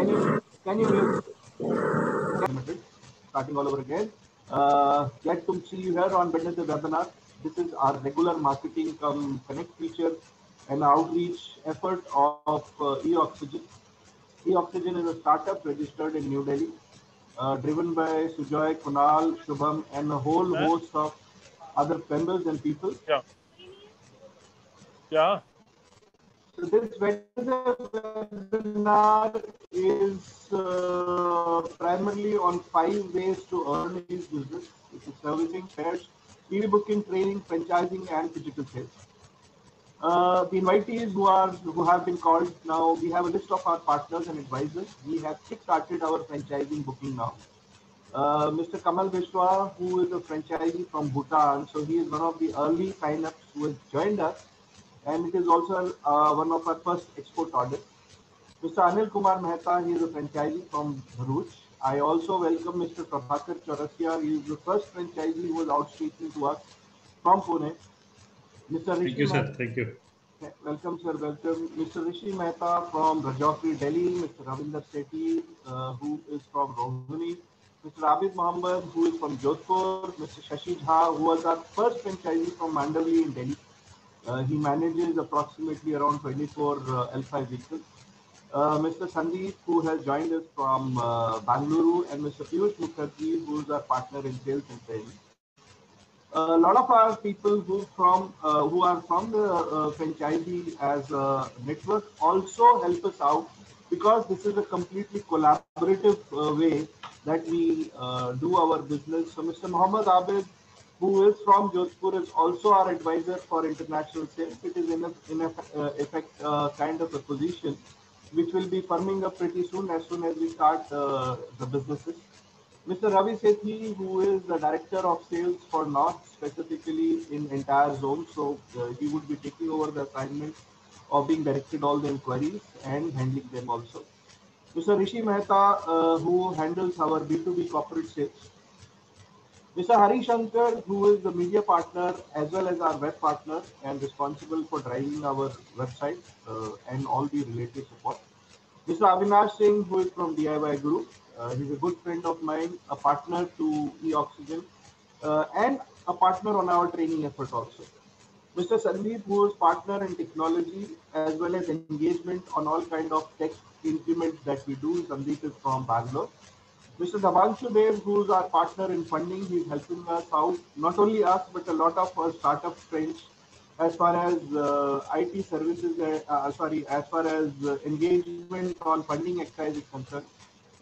Can you hear? Limited. Starting all over again. Glad to see you here on Wednesday webinar. This is our regular marketing connect feature and outreach effort of eOxygen. eOxygen is a startup registered in New Delhi, driven by Sujoy, Kunal, Shubham, and a whole Huh? host of other members and people. Yeah. Yeah. So this Wednesday webinar is primarily on 5 ways to earn in this business, which is servicing, fairs, TV booking, training, franchising, and digital sales. The invitees who have been called now, we have a list of our partners and advisors. We have kick-started our franchising booking now. Mr. Kamal Vishwa, who is a franchisee from Bhutan, so he is one of the early sign-ups who has joined us, and it is also one of our first export orders. Mr. Anil Kumar Mehta, he is a franchisee from Bharuch. I also welcome Mr. Prabhakar Chaurasia. He is the first franchisee who was outreaching to us from Pune. Mr. Thank Rishi you, sir. Mehta, Thank you. welcome sir, welcome. Mr. Rishi Mehta from Rajouri, Delhi. Mr. Ravinder Sethi, who is from Rohini. Mr. Abid Mohammed, who is from Jodhpur. Mr. Shashi Jha, who was our first franchisee from Mandavli in Delhi. He manages approximately around 24 L5 vehicles. Mr. Sandeep, who has joined us from Bangalore, and Mr. Piyush Mukherjee, who is our partner in sales and training. A lot of our people who are from the franchisee as a network also help us out because this is a completely collaborative way that we do our business. So Mr. Mohammed Abid, who is from Jodhpur, is also our advisor for international sales. It is in effect kind of a position which will be firming up pretty soon as we start the businesses. Mr. Ravi Sethi, who is the Director of Sales for North, specifically in entire zone. So he would be taking over the assignment of being directed all the inquiries and handling them also. Mr. Rishi Mehta, who handles our B2B corporate sales. Mr. Hari Shankar, who is the media partner as well as our web partner and responsible for driving our website and all the related support. Mr. Avinash Singh, who is from DIY Group, he's a good friend of mine, a partner to eOxygen, and a partner on our training effort also. Mr. Sandeep, who is partner in technology as well as engagement on all kind of tech implements that we do. Sandeep is from Bangalore. Mr. Dabanshu Dev, who is our partner in funding, he's helping us out, not only us, but a lot of our startup friends as far as IT services, as far as engagement on funding exercise is concerned.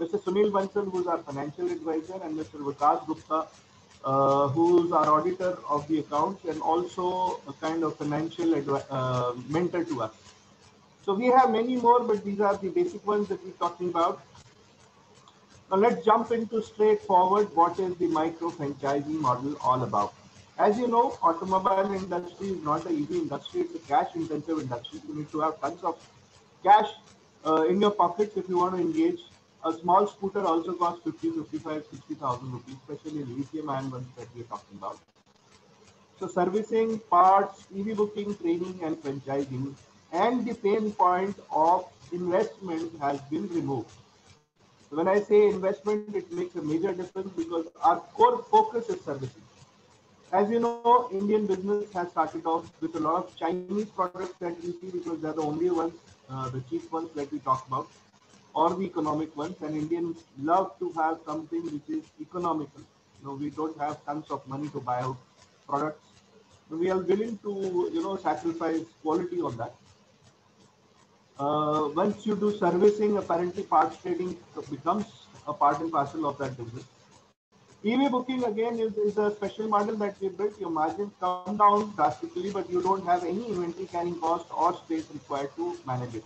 Mr. Sunil Bansal, who is our financial advisor, and Mr. Vikas Gupta, who is our auditor of the accounts and also a kind of financial mentor to us. So we have many more, but these are the basic ones that we're talking about. Now let's jump into straightforward what is the micro franchising model all about. As you know, automobile industry is not an easy industry, it's a cash intensive industry. You need to have tons of cash in your pockets if you want to engage. A small scooter also costs 50, 55, 60,000 rupees, especially lithium ion ones that we're talking about. So servicing, parts, EV booking, training and franchising, and the pain point of investment has been removed. So when I say investment, it makes a major difference because our core focus is servicing. As you know, Indian business has started off with a lot of Chinese products that we see because they're the only ones, the cheap ones that we talk about, or the economic ones. And Indians love to have something which is economical. We don't have tons of money to buy out products. We are willing to, sacrifice quality on that. Once you do servicing, apparently parts trading becomes a part and parcel of that business. EV booking again is a special model that we built. Your margins come down drastically, but you don't have any inventory carrying cost or space required to manage it.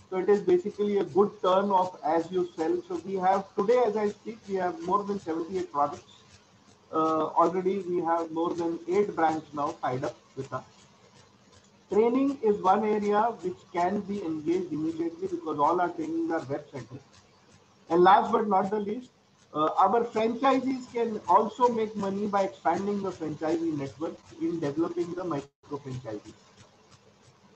So it is basically a good turn of as you sell. So we have today, as I speak, we have more than 78 products. Already we have more than 8 brands now tied up with us. Training is one area which can be engaged immediately because all our trainings are web centered. And last but not the least, our franchisees can also make money by expanding the franchisee network in developing the micro franchisees.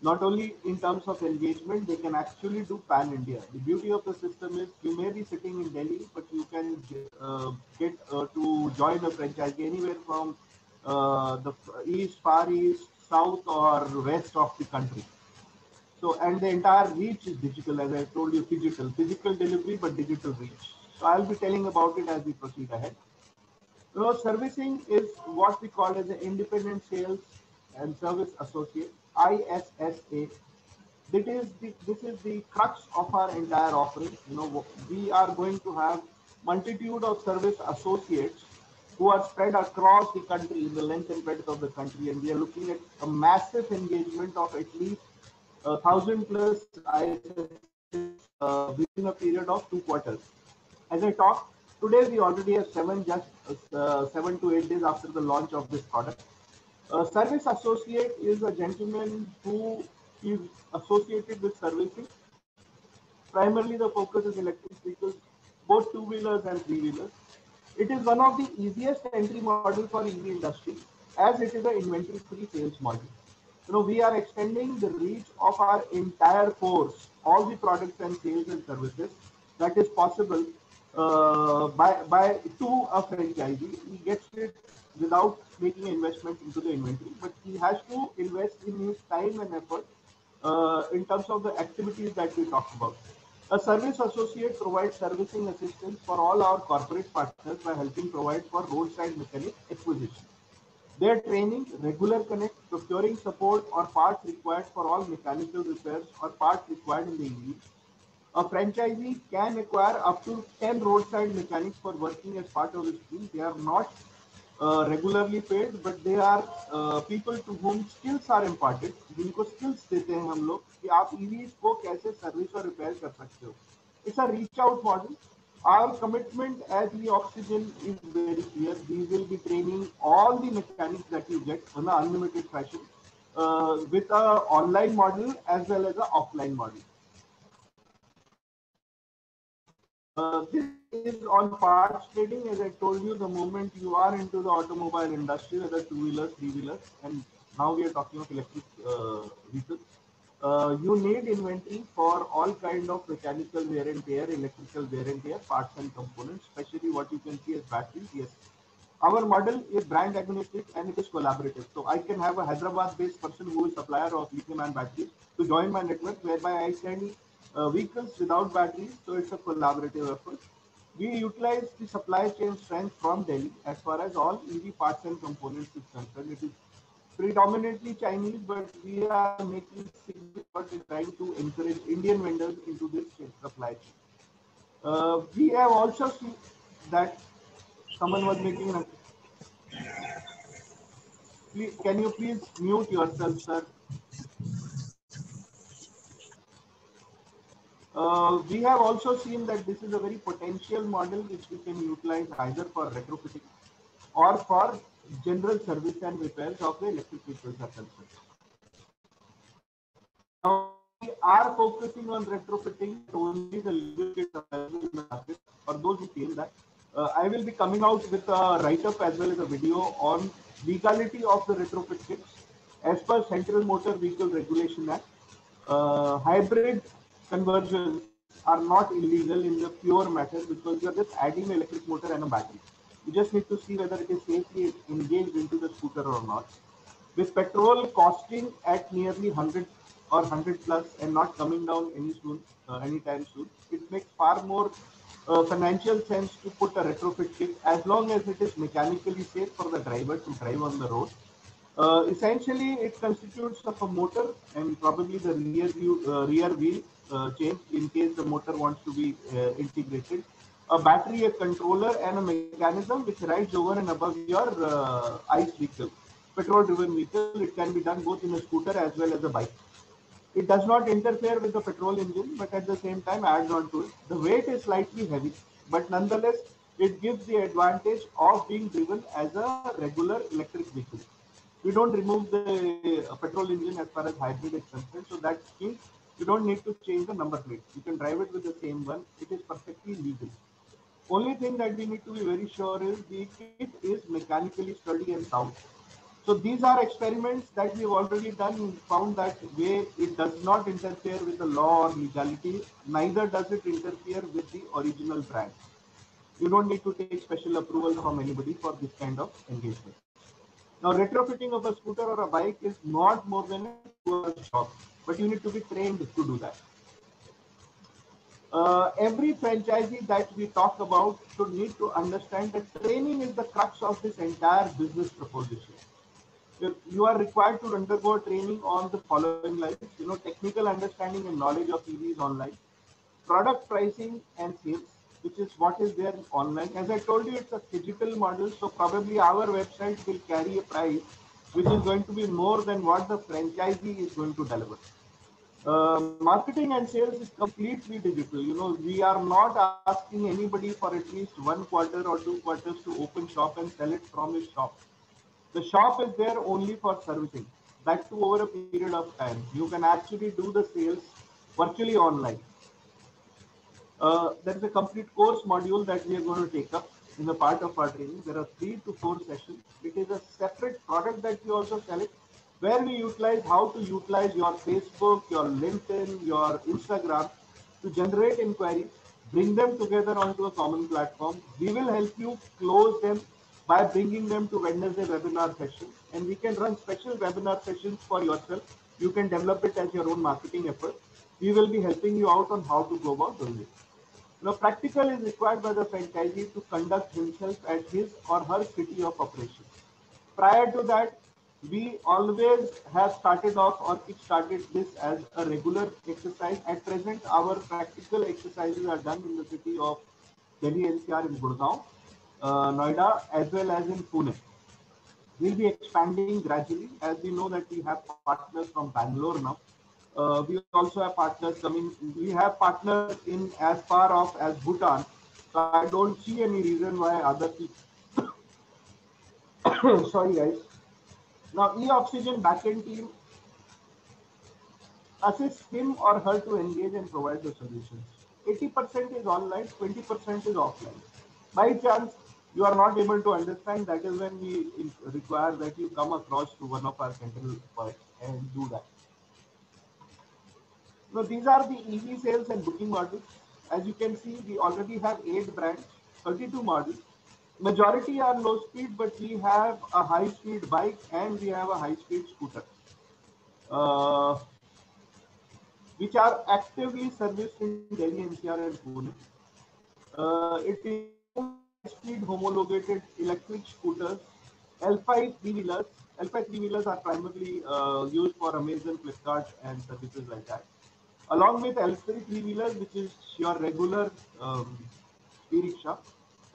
Not only in terms of engagement, they can actually do pan India. The beauty of the system is you may be sitting in Delhi, but you can get to join a franchise anywhere from the east, far east, south, or west of the country. So, and the entire reach is digital, as I told you, physical delivery, but digital reach. So, I'll be telling about it as we proceed ahead. Servicing is what we call as an independent sales and service associate, ISSA. This is the crux of our entire offering. We are going to have multitude of service associates who are spread across the country in the length and breadth of the country, and we are looking at a massive engagement of at least 1,000+ ISSs within a period of 2 quarters. As I talk, today we already have just 7 to 8 days after the launch of this product. A service associate is a gentleman who is associated with servicing. Primarily, the focus is electric vehicles, both two-wheelers and three-wheelers. It is one of the easiest entry model for EV industry, as it is an inventory-free sales model. We are extending the reach of our entire force, all the products and sales and services that is possible by to a franchisee. He gets it without making an investment into the inventory, but he has to invest in his time and effort in terms of the activities that we talked about. A service associate provides servicing assistance for all our corporate partners by helping provide for roadside mechanic acquisition. Their training, regular connect, procuring support or parts required for all mechanical repairs or parts required in the EV. A franchisee can acquire up to 10 roadside mechanics for working as part of his team. They are not regularly paid, but they are people to whom skills are imparted. जिनको skills देते हैं हम लोग कि आप EVs को कैसे service और रिपेयर कर सकते हो. It's a reach out model. Our commitment as e-Oxygen is very clear. We will be training all the mechanics that you get on an unlimited fashion with a online model as well as an offline model. This is on parts trading. As I told you, the moment you are into the automobile industry, whether two-wheelers, three-wheelers, and now we are talking of electric vehicles, you need inventory for all kind of mechanical wear and tear, electrical wear and tear, parts and components, especially what you can see as batteries. Yes, our model is brand agnostic and it is collaborative. So I can have a Hyderabad-based person who is supplier of lithium-ion batteries to join my network, whereby I send vehicles without batteries. So it's a collaborative effort. We utilize the supply chain strength from Delhi as far as all EV parts and components is concerned. It is predominantly Chinese, but we are making significant effort in trying to encourage Indian vendors into this supply chain. We have also seen that someone was making an. Please, can you please mute yourself, sir? We have also seen that this is a very potential model which we can utilize either for retrofitting or for general service and repairs of the electric vehicles are concerned. Now, we are focusing on retrofitting only the legal kits available in the market. For those who feel that, I will be coming out with a write-up as well as a video on legality of the retrofit kits as per Central Motor Vehicle Regulation Act. Hybrid conversions are not illegal in the pure matter because you are just adding an electric motor and a battery. You just need to see whether it is safely engaged into the scooter or not. With petrol costing at nearly 100 or 100 plus and not coming down anytime soon, it makes far more financial sense to put a retrofit kit as long as it is mechanically safe for the driver to drive on the road. Essentially, it constitutes of a motor and probably the rear wheel change in case the motor wants to be integrated, a battery, a controller, and a mechanism which rides over and above your ICE vehicle, petrol-driven vehicle. It can be done both in a scooter as well as a bike. It does not interfere with the petrol engine, but at the same time adds on to it. The weight is slightly heavy, but nonetheless, it gives the advantage of being driven as a regular electric vehicle. We don't remove the petrol engine as far as hybrid is concerned, so that means you don't need to change the number plate. You can drive it with the same one. It is perfectly legal. Only thing that we need to be very sure is the kit is mechanically sturdy and sound. So these are experiments that we've already done and found that way it does not interfere with the law or legality, neither does it interfere with the original brand. You don't need to take special approval from anybody for this kind of engagement. Now, retrofitting of a scooter or a bike is not more than a 2 hours job, but you need to be trained to do that. Every franchisee that we talk about should need to understand that training is the crux of this entire business proposition. You are required to undergo training on the following lines, technical understanding and knowledge of EVs online, product pricing and sales, which is what is there online. As I told you, it's a digital model, so probably our website will carry a price which is going to be more than what the franchisee is going to deliver. Marketing and sales is completely digital. We are not asking anybody for at least 1 quarter or 2 quarters to open shop and sell it from his shop. The shop is there only for servicing, that too over a period of time. You can actually do the sales virtually online. There is a complete course module that we are going to take up in the part of our training. There are 3 to 4 sessions. It is a separate product that we also sell it, where we utilize how to utilize your Facebook, your LinkedIn, your Instagram to generate inquiries, bring them together onto a common platform. We will help you close them by bringing them to Wednesday webinar sessions, and we can run special webinar sessions for yourself. You can develop it as your own marketing effort. We will be helping you out on how to go about doing it. Now, practical is required by the franchisee to conduct himself at his or her city of operation. Prior to that, we always have started off or kick-started this as a regular exercise. At present, our practical exercises are done in the city of Delhi NCR in Gurgaon, Noida, as well as in Pune. We'll be expanding gradually, as we know that we have partners from Bangalore now. We also have partners coming. We have partners in as far off as Bhutan. So I don't see any reason why other people. Sorry, guys. Now, e-oxygen backend team assists him or her to engage and provide the solutions. 80% is online, 20% is offline. By chance, you are not able to understand, that is when we require that you come across to one of our central points and do that. Now, these are the EV sales and booking models. As you can see, we already have 8 brands, 32 models. Majority are low speed, but we have a high speed bike and we have a high speed scooter, which are actively serviced in Delhi NCR and Pune. It includes high-speed homologated electric scooters, L5 three-wheelers. L5 three-wheelers are primarily used for Amazon, Flipkart, and services like that. Along with L3 three-wheelers, which is your regular e-rickshaw.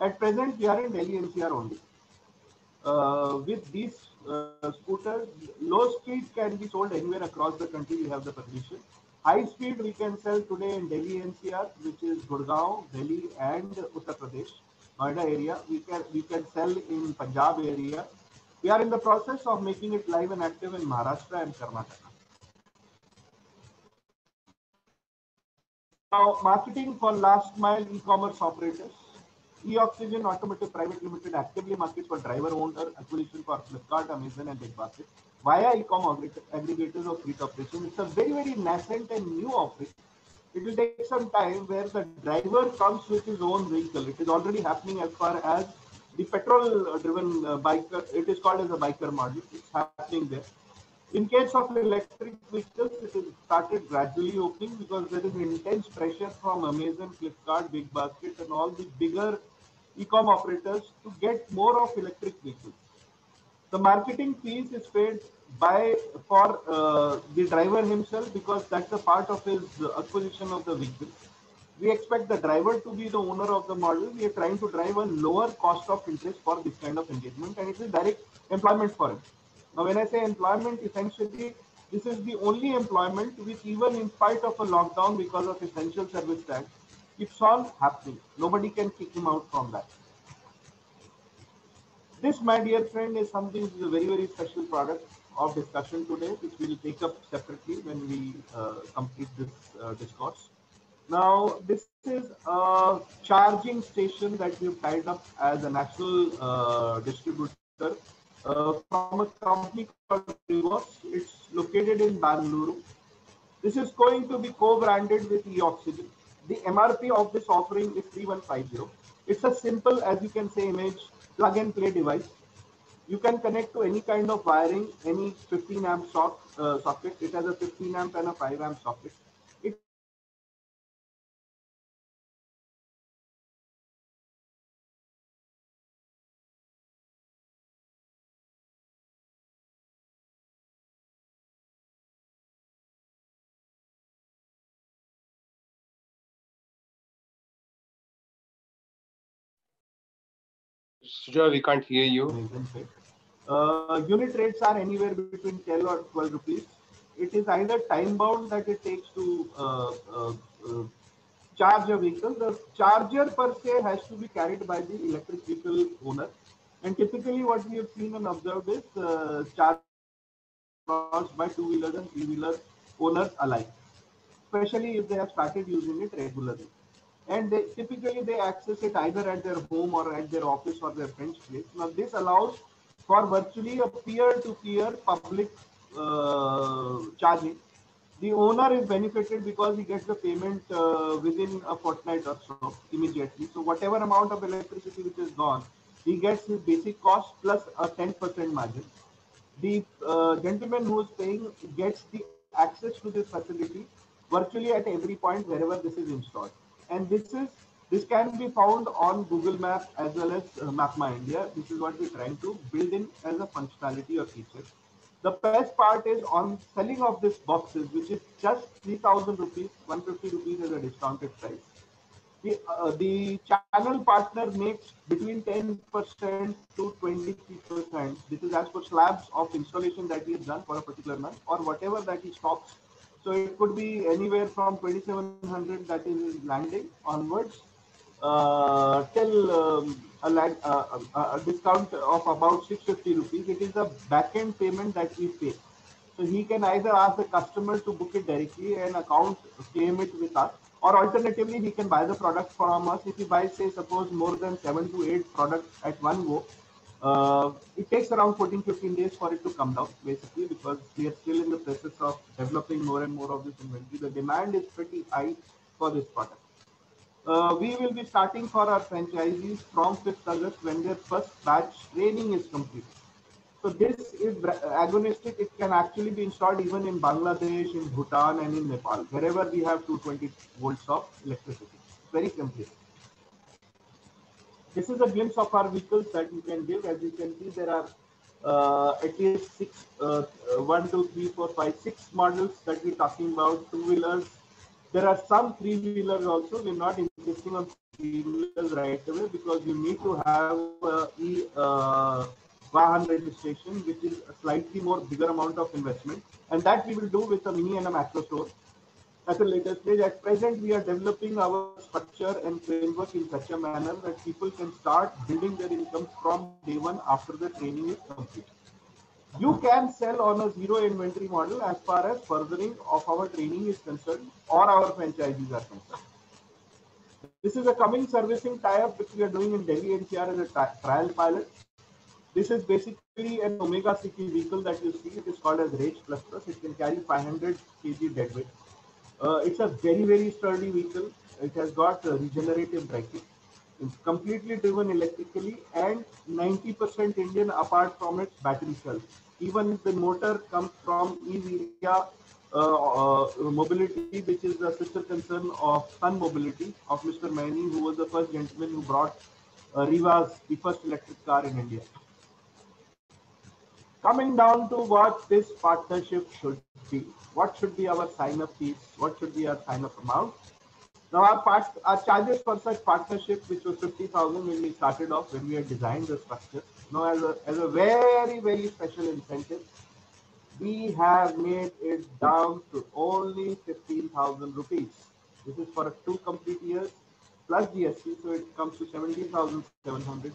At present, we are in Delhi NCR only. With these scooters, low speed can be sold anywhere across the country. We have the permission. High speed we can sell today in Delhi NCR, which is Gurgaon, Delhi, and Uttar Pradesh, Noida area. We can sell in Punjab area. We are in the process of making it live and active in Maharashtra and Karnataka. Now, marketing for last mile e-commerce operators. E-Oxygen Automotive Private Limited actively markets for driver-owned acquisition for Flipkart, Amazon, and BigBasket via e-com aggregators of fleet operation. It's a very, very nascent and new offering. It will take some time where the driver comes with his own vehicle. It is already happening as far as the petrol-driven biker. It is called as a biker model. It's happening there. In case of electric vehicles, it is started gradually opening because there is intense pressure from Amazon, Flipkart, BigBasket, and all the bigger e-com operators to get more of electric vehicles. The marketing fees is paid for the driver himself because that's a part of his acquisition of the vehicle. We expect the driver to be the owner of the model. We are trying to drive a lower cost of interest for this kind of engagement, and it is direct employment for him. Now, when I say employment, essentially, this is the only employment which, even in spite of a lockdown because of essential service tax, keeps on happening. Nobody can kick him out from that. This, my dear friend, is something which is a very, very special product of discussion today, which we will take up separately when we complete this discourse. Now, this is a charging station that we've tied up as a national distributor from a company called Rivos. It's located in Bangalore. This is going to be co-branded with eOxygen. The MRP of this offering is 3150. It's a simple, as you can say, image plug and play device. You can connect to any kind of wiring, any 15 amp socket. It has a 15 amp and a 5 amp socket. It has a built-in charging port and it has a Sujoy, we can't hear you. unit rates are anywhere between 10 or 12 rupees. It is either time bound that it takes to uh, charge a vehicle. The charger per se has to be carried by the electric vehicle owner. And typically what we have seen and observed is chargers are crossed by two-wheelers and three-wheeler owners alike, especially if they have started using it regularly. And typically they access it either at their home or at their office or their friend's place. Now this allows for virtually a peer-to-peer public charging. The owner is benefited because he gets the payment within a fortnight or so immediately. So whatever amount of electricity which is gone, he gets his basic cost plus a 10% margin. The gentleman who is paying gets the access to this facility virtually at every point wherever this is installed. And this can be found on Google Maps as well as Map My India. This is what we're trying to build in as a functionality or feature. The best part is on selling of these boxes, which is just 3,000 rupees, 150 rupees as a discounted price. The channel partner makes between 10% to 23%. This is as per slabs of installation that he has done for a particular month or whatever that he stocks. So it could be anywhere from 2,700 that is landing onwards till a discount of about 650 rupees. It is a back-end payment that we pay. So he can either ask the customer to book it directly and account claim it with us, or alternatively he can buy the product from us. If he buys, say, suppose more than 7 to 8 products at one go, it takes around 14-15 days for it to come down, basically, because we are still in the process of developing more and more of this inventory. The demand is pretty high for this product. We will be starting for our franchisees from 5th August when their first batch training is complete. So this is agonistic. It can actually be installed even in Bangladesh, in Bhutan, and in Nepal, wherever we have 220 volts of electricity. Very simple. This is a glimpse of our vehicles that you can give. As you can see, there are at least six, 6 models that we're talking about. Two-wheelers. There are some three-wheelers also. We're not insisting on three-wheelers right away because you need to have Vahan registration, which is a slightly more bigger amount of investment. And that we will do with a mini and a macro store at a later stage. At present, we are developing our structure and framework in such a manner that people can start building their income from day one after the training is complete. You can sell on a zero inventory model as far as furthering of our training is concerned or our franchisees are concerned. This is a coming servicing tie-up which we are doing in Delhi NCR as a trial pilot. This is basically an Omega City vehicle that you see. It is called as Rage Plus Plus. It can carry 500 kg dead weight. It's a very, very sturdy vehicle. It has got regenerative braking. It's completely driven electrically and 90% Indian apart from its battery cell. Even the motor comes from Eviria Mobility, which is the sister concern of Sun Mobility of Mr. Maini, who was the first gentleman who brought Rivas, the first electric car in India. Coming down to what this partnership should be. What should be our sign-up fees? What should be our sign-up amount? Now, our charges for such partnership, which was 50,000 when we started off, when we had designed the structure. Now, as a very, very special incentive, we have made it down to only 15,000 rupees. This is for 2 complete years plus GST, so it comes to 17,700.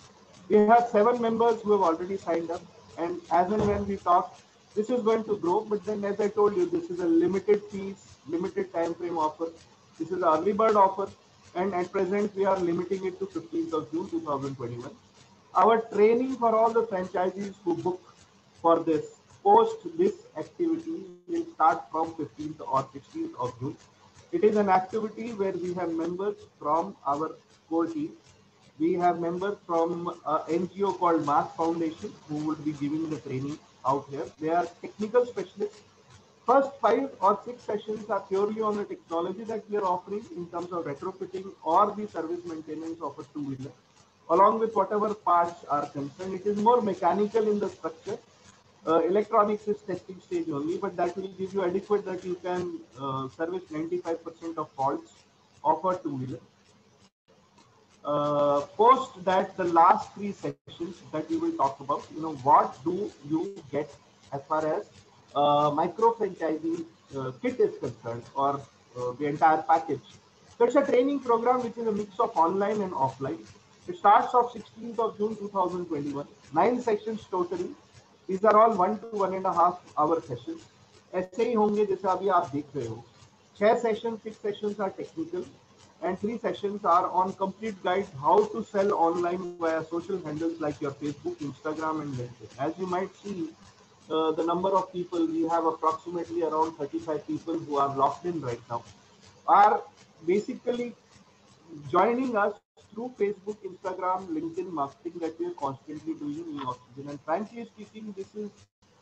We have 7 members who have already signed up, and as and when we talk, this is going to grow. But then, as I told you, this is a limited fees, limited time frame offer. This is an early bird offer, and at present we are limiting it to 15th of June 2021. Our training for all the franchisees who book for this post this activity will start from 15th or 16th of June. It is an activity where we have members from our core team. We have members from NGO called Mass Foundation who would be giving the training out here. They are technical specialists. First 5 or 6 sessions are purely on the technology that we are offering in terms of retrofitting or the service maintenance of a two-wheeler, along with whatever parts are concerned. It is more mechanical in the structure. Electronics is testing stage only, but that will give you adequate that you can service 95% of faults of a two-wheeler. Post that, the last 3 sessions that we will talk about, what do you get as far as micro franchising kit is concerned, or the entire package. So it's a training program which is a mix of online and offline. It starts off 16th of June 2021. 9 sessions totally. These are all 1 to 1.5 hour sessions. ऐसे ही होंगे जैसे अभी आप देख रहे हो. 6 sessions, 6 sessions are technical, and 3 sessions are on complete guide how to sell online via social handles like your Facebook, Instagram, and LinkedIn. As you might see, the number of people, we have approximately around 35 people who are locked in right now, are basically joining us through Facebook, Instagram, LinkedIn marketing that we are constantly doing in eOxygen. And frankly speaking, this is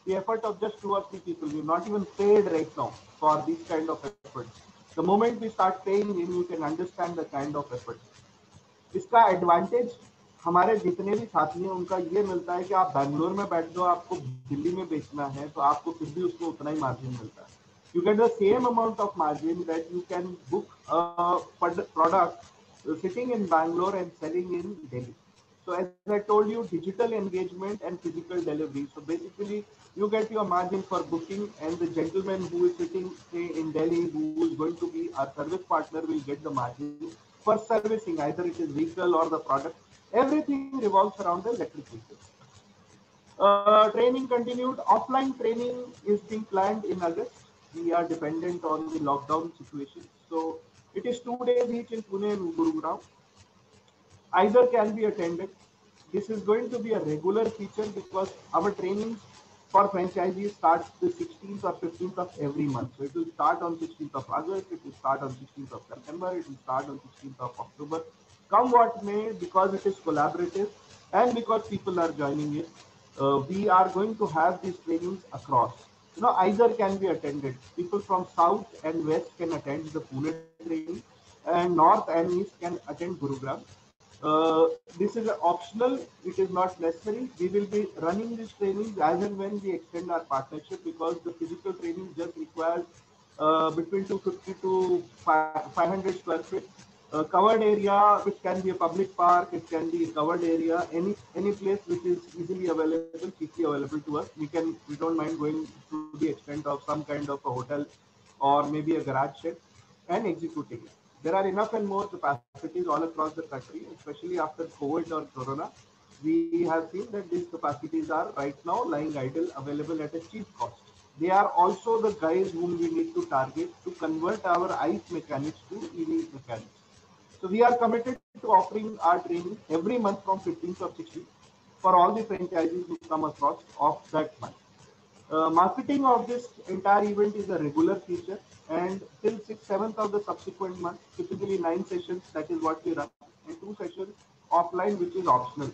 the effort of just 2 or 3 people. We're not even paid right now for these kind of efforts. The moment we start paying in, you can understand the kind of effort. इसका advantage हमारे जितने भी साथी हैं उनका ये मिलता है कि आप बैंगलोर में बैठ दो, आपको दिल्ली में बेचना है तो आपको फिर भी उसमें उतना ही मार्जिन मिलता है. You get the same amount of margin that you can book a product sitting in Bangalore and selling in Delhi. So as I told you, digital engagement and physical delivery. So basically, you get your margin for booking, and the gentleman who is sitting, say, in Delhi, who is going to be our service partner, will get the margin for servicing, either it is vehicle or the product. Everything revolves around the electric vehicles. Training continued. Offline training is being planned in August. We are dependent on the lockdown situation. So it is 2 days each in Pune and Gurugram. Either can be attended. This is going to be a regular feature because our trainings for franchisees starts the 16th or 15th of every month. So it will start on 16th of August, it will start on 16th of September, it will start on 16th of October. Come what may, because it is collaborative and because people are joining it, we are going to have these trainings across. Either can be attended. People from south and west can attend the Pune training, and north and east can attend Gurugram. This is optional. It is not necessary. We will be running these trainings as and when we extend our partnership, because the physical training just requires between 250 to 500 square feet. Covered area, which can be a public park, it can be a covered area, any place which is easily available, quickly available to us. We don't mind going to the extent of some kind of a hotel or maybe a garage shed and executing it. There are enough and more capacities all across the country, especially after COVID or Corona. We have seen that these capacities are right now lying idle, available at a cheap cost. They are also the guys whom we need to target to convert our ICE mechanics to EV mechanics. So we are committed to offering our training every month from 15th or 16th for all the franchisees who come across of that month. Marketing of this entire event is a regular feature, and till 6th, 7th of the subsequent month, typically 9 sessions, that is what we run, and 2 sessions offline, which is optional.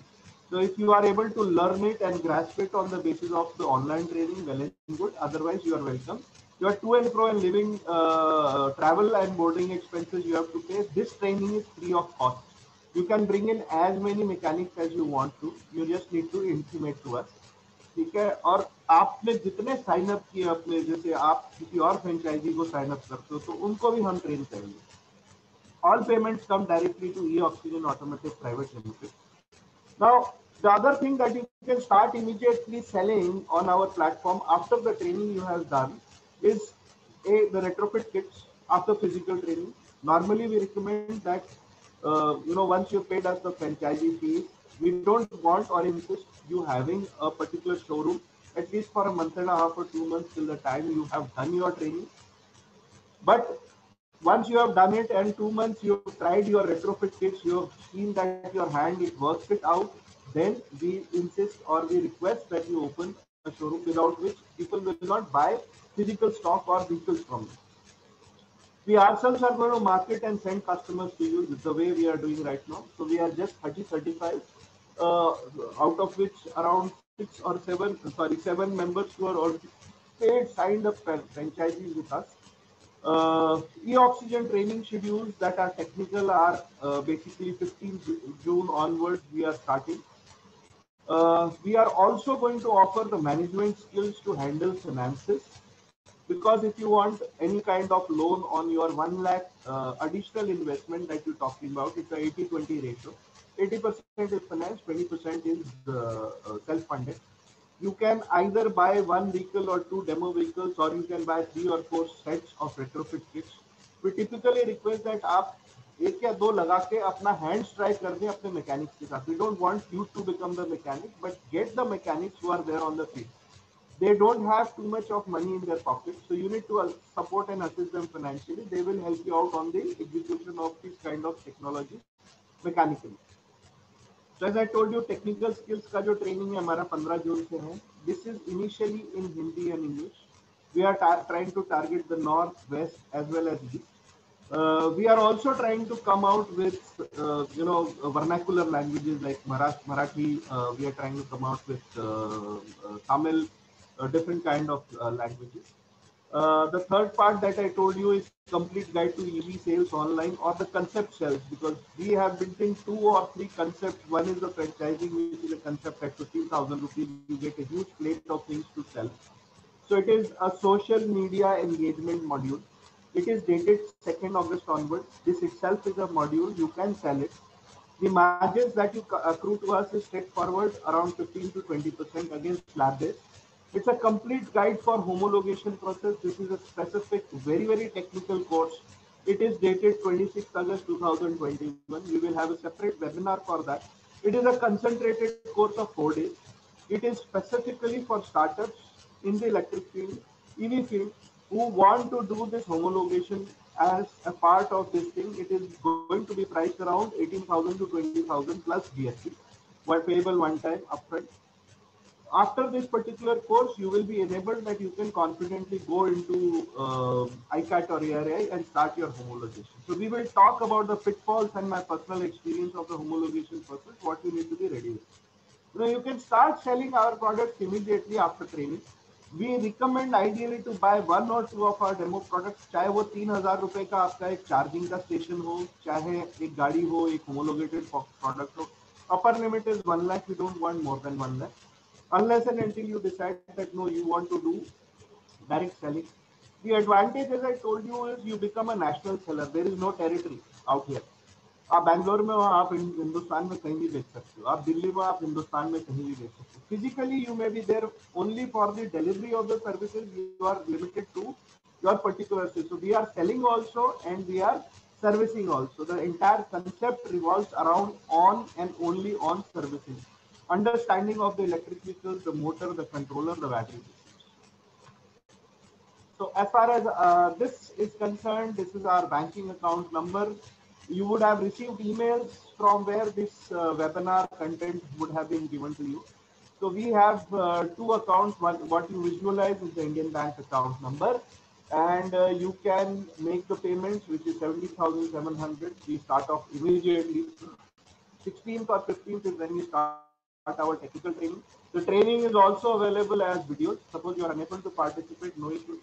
So if you are able to learn it and grasp it on the basis of the online training, well and good. Otherwise, you are welcome. Your to and fro and living, travel and boarding expenses you have to pay. This training is free of cost. You can bring in as many mechanics as you want to. You just need to intimate to us. ठीक है. और आपने जितने sign up किए अपने, जैसे आप किसी और फ्रेंचाइजी को साइन अप करते हो तो उनको भी हम ट्रेन करेंगे. All payments come directly to eOxygen Automotive Private Limited. Now, the other thing that you can start immediately selling on our platform after the training you have done is the retrofit kits after physical training. Normally, we recommend that once you paid us the franchisee fees, we don't want or insist you having a particular showroom at least for a month and a half or 2 months till the time you have done your training. But once you have done it and 2 months you have tried your retrofit kits, you have seen that your hand it works it out, then we insist or we request that you open a showroom, without which people will not buy physical stock or vehicles from you. We ourselves are going to market and send customers to you the way we are doing right now. So we are just 30, 35, out of which around 7 members who are already paid, signed up franchisees with us. E-oxygen training schedules that are technical are basically 15th June onwards we are starting. We are also going to offer the management skills to handle finances, because if you want any kind of loan on your 1 lakh additional investment that you're talking about, it's a 80-20 ratio. 80% is finance, 20% is self-funded. You can either buy one vehicle or two demo vehicles, or you can buy 3 or 4 sets of retrofit kits. We typically request that आप एक या दो लगा के अपना hands try कर दें अपने mechanics के साथ. We don't want you to become the mechanic, but get the mechanics who are there on the field. They don't have too much of money in their pocket, so you need to support and assist them financially. They will help you out on the execution of this kind of technology mechanically. So as I told you, technical skills का जो training है हमारा 15 जून से है. This is initially in Hindi and English. We are trying to target the north, west as well as east. We are also trying to come out with vernacular languages like Marathi. We are trying to come out with Tamil, different kind of languages. The third part that I told you is complete guide to EV sales online, or the concept sales, because we have built in 2 or 3 concepts. One is the franchising, which is a concept at 15,000 rupees. You get a huge plate of things to sell. So it is a social media engagement module. It is dated 2nd August onwards. This itself is a module. You can sell it. The margins that you accrue to us is straightforward, around 15 to 20% against slab base. It's a complete guide for homologation process. This is a specific, very, very technical course. It is dated 26th August 2021. We will have a separate webinar for that. It is a concentrated course of 4 days. It is specifically for startups in the electric field, EV field, who want to do this homologation as a part of this thing. It is going to be priced around 18,000 to 20,000 plus GST, payable one time upfront. After this particular course, you will be enabled that you can confidently go into ICAT or ARI and start your homologation. So we will talk about the pitfalls and my personal experience of the homologation process, what you need to be ready with. You can start selling our products immediately after training. We recommend ideally to buy 1 or 2 of our demo products, चाहे वो 3,000 रुपए का आपका एक charging का station हो, चाहे एक गाड़ी हो, एक homologated product हो. Upper limit is 1 lakh. We don't want more than 1 lakh. Unless and until you decide that no, you want to do direct selling. The advantage, as I told you, is you become a national seller. There is no territory out here. आप बैंगलोर में हो, आप हिंदुस्तान में कहीं भी बेच सकते हो. आप दिल्ली में, आप हिंदुस्तान में कहीं भी बेच सकते हो. Physically, you may be there only for the delivery of the services. You are limited to your particular state. So we are selling also and we are servicing also. The entire concept revolves around on and only on servicing. Understanding of the electric vehicles, the motor, the controller, the battery. So as far as this is concerned, this is our banking account number. You would have received emails from where this webinar content would have been given to you. So we have 2 accounts. One, what you visualize is the Indian Bank account number, and you can make the payments, which is 70,700. We start off immediately. 16th or 15th is when we start our technical training. The training is also available as videos. Suppose you are unable to participate, no issues.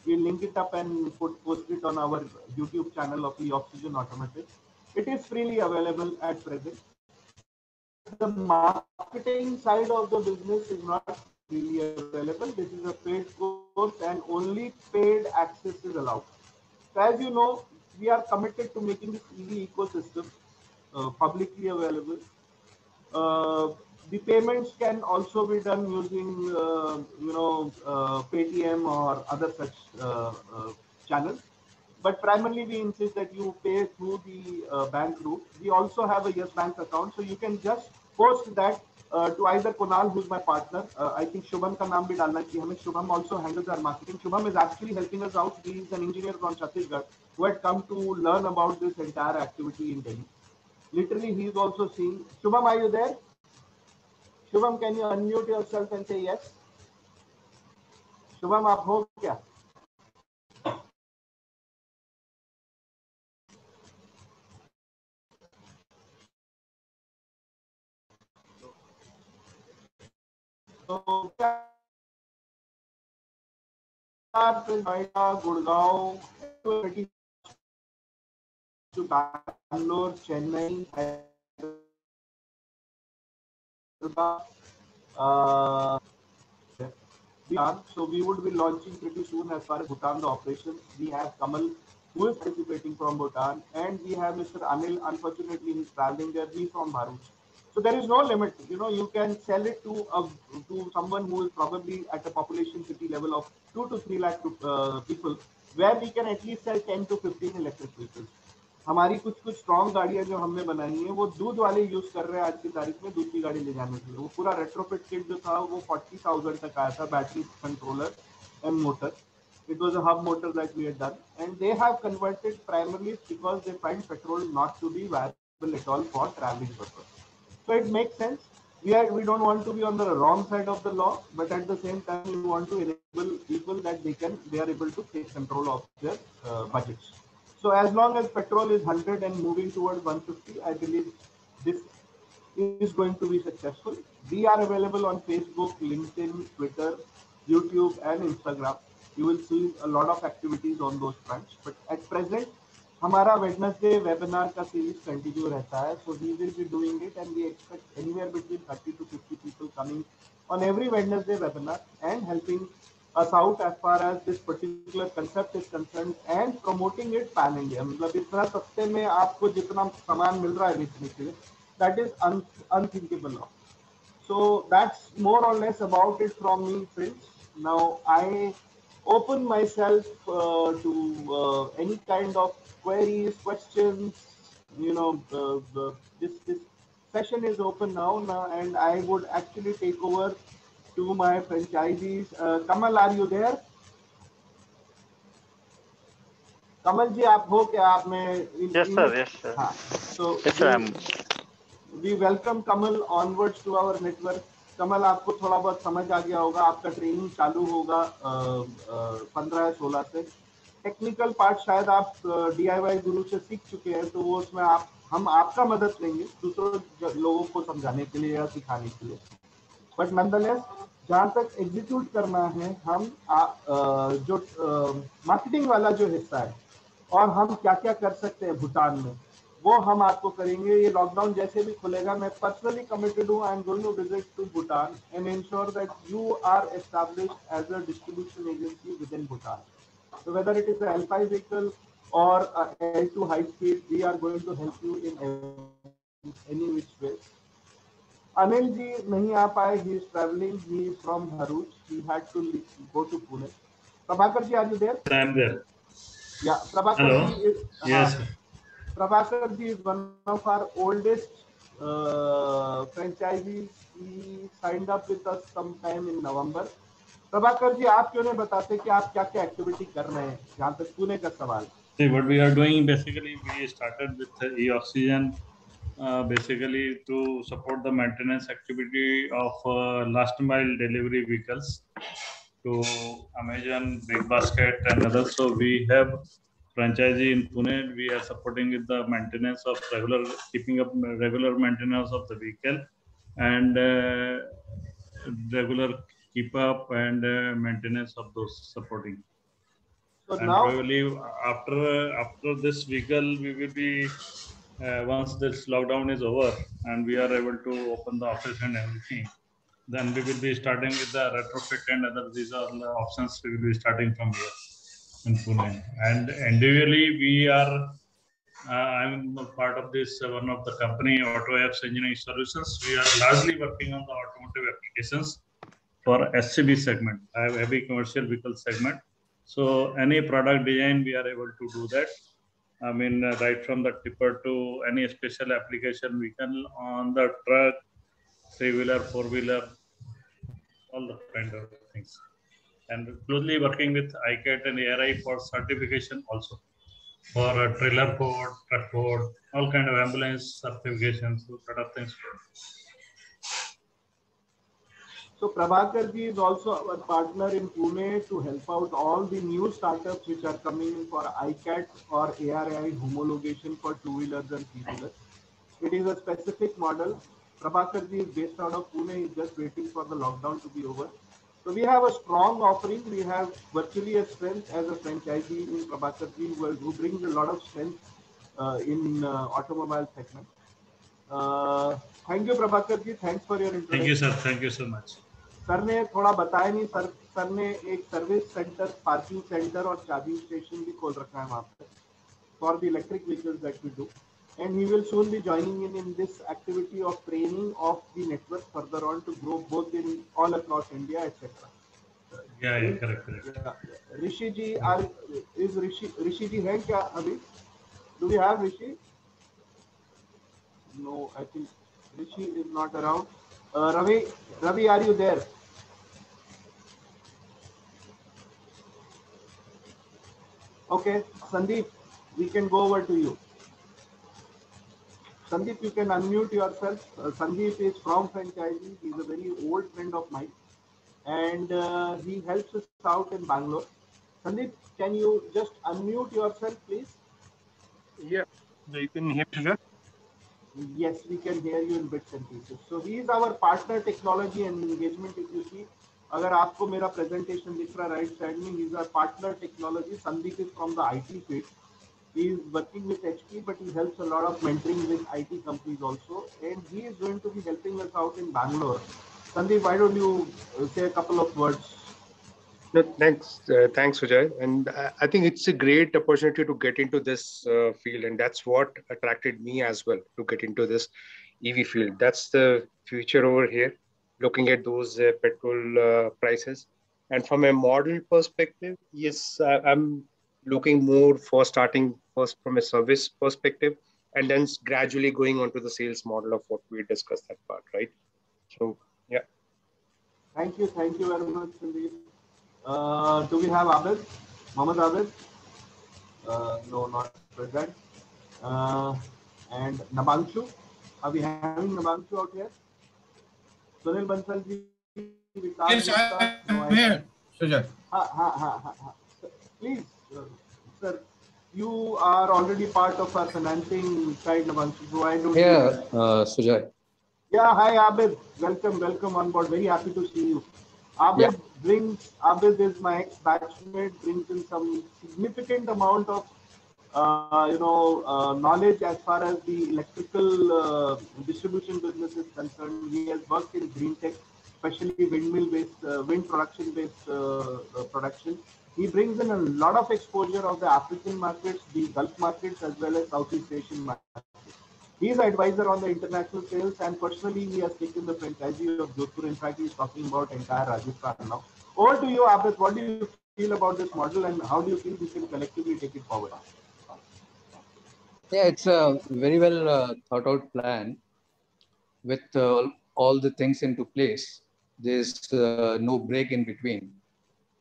We'll link it up and post it on our YouTube channel of the Oxygen Automotive. It is freely available at present. The marketing side of the business is not freely available. This is a paid course and only paid access is allowed. So as you know, we are committed to making this EV ecosystem publicly available. The payments can also be done using, Paytm or other such channels. But primarily, we insist that you pay through the bank route. We also have a Yes Bank account, so you can just post that to either Kunal, who's my partner. I think Shubham ka naam bhi dalna chahiye. Shubham also handles our marketing. Shubham is actually helping us out. He is an engineer from Chhattisgarh who had come to learn about this entire activity in Delhi. Literally, he is also seeing. Shubham, are you there? Shubham, can you unmute yourself and say yes? Shubham, आप हो क्या? So, Noida, Gurgaon, to Bangalore, Chennai, so we would be launching pretty soon as far as Bhutan the operations. We have Kamal who is participating from Bhutan, and we have Mr. Anil. Unfortunately, he's traveling there. He's from Bharuch. So there is no limit. You know, you can sell it to someone who is probably at a population city level of 2 to 3 lakh people, where we can at least sell 10 to 15 electric vehicles. हमारी कुछ strong गाड़ियां जो हमने बनाई है वो दूध वाले यूज कर रहे हैं आज की तारीख में दूध की गाड़ी ले जाने के लिए. वो पूरा रेट्रोफिट किट जो था वो 40,000 तक आया था, battery controller and motor. It was a hub motor that we had done, and they have converted primarily because they find petrol not to be viable at all for traveling purpose. So it makes sense. We don't want to be on the wrong side of the law, but at the same time we want to enable people that they are able to take control of their budgets. So as long as petrol is 100 and moving towards 150, I believe this is going to be successful. We are available on Facebook, LinkedIn, Twitter, YouTube, and Instagram. You will see a lot of activities on those fronts. But at present, हमारा Wednesday webinar का series continue रहता है. So we will be doing it, and we expect anywhere between 30 to 50 people coming on every Wednesday webinar and helping us out as far as this particular concept is concerned and promoting it pan India. मतलब इतना सस्ते में आपको जितना सामान मिल रहा है बेचने के लिए, that is unthinkable now. So that's more or less about it from me, Prince. Now I open myself to any kind of queries, questions. You know, this session is open now, and I would actually take over to my franchisees. Kamal, are you there? Kamal ji, आप हो क्या? आप में Yes, sir. Yes, sir. हाँ. So Yes, sir. we welcome Kamal onwards to our network. कमल, आपको थोड़ा बहुत समझ आ गया होगा. आपका ट्रेनिंग चालू होगा 15 या 16 से. टेक्निकल पार्ट शायद आप DIY गुरु से सीख चुके हैं, तो वो उसमें हम आपका मदद लेंगे दूसरों लोगों को समझाने के लिए या सिखाने के लिए. बट नॉनदलेस जहाँ तक एग्जीक्यूट करना है, हम जो मार्केटिंग वाला जो हिस्सा है और हम क्या क्या कर सकते हैं भूटान में, वो हम आपको करेंगे. ये लॉकडाउन जैसे भी खुलेगा, मैं पर्सनली कमिटेड हूँ. I am going to visit to Bhutan and ensure that you are established as a distribution agency within Bhutan. So whether it is a L5 vehicle or a L2 high speed, we are going to help you in any which way. Anil ji nahi aa paaye. He is traveling. He is from Bharuch. He had to go to Pune. Prabhakar ji, are you there? I am there. Yeah, Prabhakar Hello. ji is, Yes. Prabhakar ji is one of our oldest franchisees. He signed up with us sometime in November. Prabhakar ji, आप क्यों नहीं बताते कि आप क्या क्या activity कर रहे हैं जहाँ तक पुणे का सवाल. See, what we are doing basically, we started with e-oxygen, basically to support the maintenance activity of last mile delivery vehicles to Amazon, Big Basket, and others. So we have franchisee in Pune. We are supporting with the maintenance of keeping up regular maintenance of the vehicle and regular keep up and maintenance of those supporting. So and now, probably after this vehicle, we will be once this lockdown is over and we are able to open the office and everything, then we will be starting with the retrofit and other. These are the options we will be starting from here in Pune. And individually, we are. I'm a part of this one of the company Auto Apps Engineering Solutions. We are largely working on the automotive applications for SCV segment. I have heavy commercial vehicle segment. So any product design, we are able to do that. I mean, right from the tipper to any special application vehicle on the truck, 3-wheeler, 4-wheeler, all the kind of things. And closely working with ICAT and ARI for certification also. For a trailer code, truck code, all kind of ambulance certifications, so lot of things. So Prabhakar ji is also our partner in Pune to help out all the new startups which are coming in for ICAT or ARAI homologation for two-wheelers and three-wheelers. It is a specific model. Prabhakar ji is based out of Pune. He is just waiting for the lockdown to be over. So we have a strong offering. We have virtually a strength as a franchisee in Prabhakar ji who brings a lot of strength in automobile segment. Thank you Prabhakar ji. Thanks for your introduction. Thank you, sir. Thank you so much. Sir ने थोड़ा बताया नहीं sir ने एक service center, parking center और charging station भी खोल रखा है वहाँ पे for the electric vehicles that we do, and he will soon be joining in this activity of training of the network further on to grow both in all across India, etc. Yeah, correct. Rishi ji, is Rishi ji है क्या अभी? Do we have Rishi? No, I think Rishi is not around. Ravi, are you there? Okay, Sandeep, we can go over to you. Sandeep, you can unmute yourself. Sandeep is from franchising. He's a very old friend of mine, and he helps us out in Bangalore. Sandeep, can you just unmute yourself, please? Yeah, you can hear me, sir. Yes, we can hear you in bits and pieces. So he is our partner technology and engagement. If you see, अगर आपको मेरा presentation दिख रहा right side में, he is our partner technology. Sandeep is from the IT field. He is working with HP, but he helps a lot of mentoring with IT companies also, and he is going to be helping us out in Bangalore. Sandeep, why don't you say a couple of words? No, thanks, Sujay. And I think it's a great opportunity to get into this field, and that's what attracted me as well to get into this EV field. That's the future over here. Looking at those petrol prices, and from a model perspective, yes, I'm looking more for starting first from a service perspective, and then gradually going on to the sales model of what we discussed that part, right? So, yeah. Thank you very much, Sandeep. Do we have Abid? Mohammed Abid? No, not present. And Nabanshu? Are we having Nabanshu out here? Sunil Bansal ji? Yes, I'm here, Sujay. Please, sir, you are already part of our financing side, Nabanshu. So I don't. Yeah, Sujay. Yeah, hi Abid. Welcome on board. Very happy to see you. Abid is my ex-batchmate, brings in some significant amount of knowledge as far as the electrical distribution business is concerned. He has worked in green tech, especially wind production-based production. He brings in a lot of exposure of the African markets, the Gulf markets, as well as Southeast Asian markets. He is an advisor on the international sales, and personally, he has taken the franchisee of Jodhpur. In fact, he is talking about entire Rajasthan now. Over to you, Abid. What do you feel about this model, and how do you feel we can collectively take it forward? Yeah, it's a very well thought out plan with all the things into place. There's no break in between.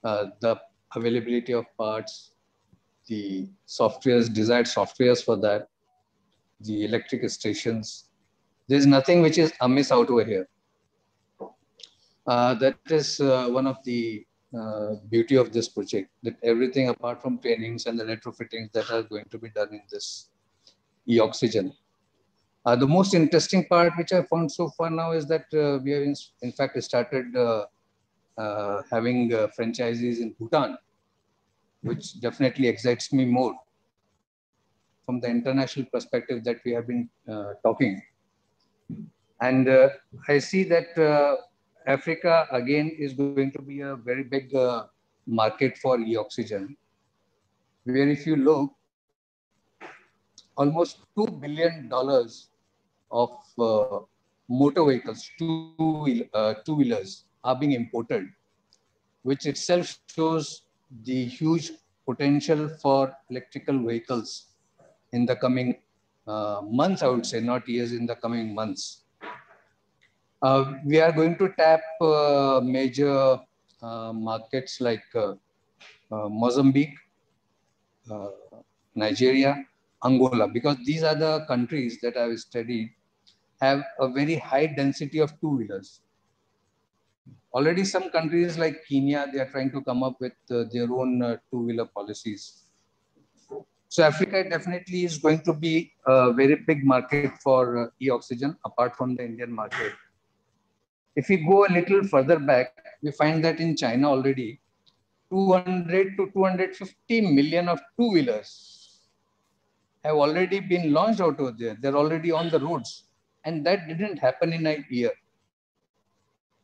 The availability of parts, the desired softwares for that, the electric stations. There's nothing which is amiss out over here. That is one of the beauty of this project, that everything apart from trainings and the retrofittings that are going to be done in this e-oxygen. The most interesting part which I found so far now is that we have in fact started having franchisees in Bhutan, which definitely excites me more from the international perspective that we have been talking. And I see that Africa again is going to be a very big market for e-oxygen, where if you look, almost $2 billion of motor vehicles, two-wheelers are being imported, which itself shows the huge potential for electrical vehicles in the coming months, I would say, not years, in the coming months. We are going to tap major markets like Mozambique, Nigeria, Angola, because these are the countries that I've studied have a very high density of two-wheelers. Already some countries like Kenya, they are trying to come up with their own two-wheeler policies. So Africa definitely is going to be a very big market for e-oxygen apart from the Indian market. If we go a little further back, we find that in China already 200 to 250 million of two-wheelers have already been launched out over there. They're already on the roads. And that didn't happen in a year.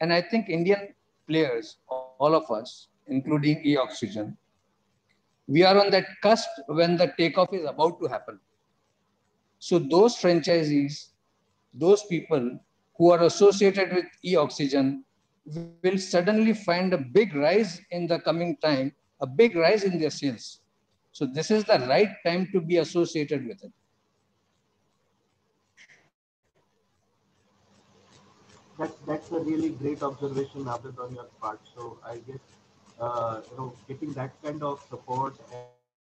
And I think Indian players, all of us, including e-oxygen, we are on that cusp when the takeoff is about to happen. So those franchisees, those people who are associated with e-oxygen will suddenly find a big rise in the coming time, a big rise in their sales. So this is the right time to be associated with it. That's a really great observation, Abid, on your part. So I guess getting that kind of support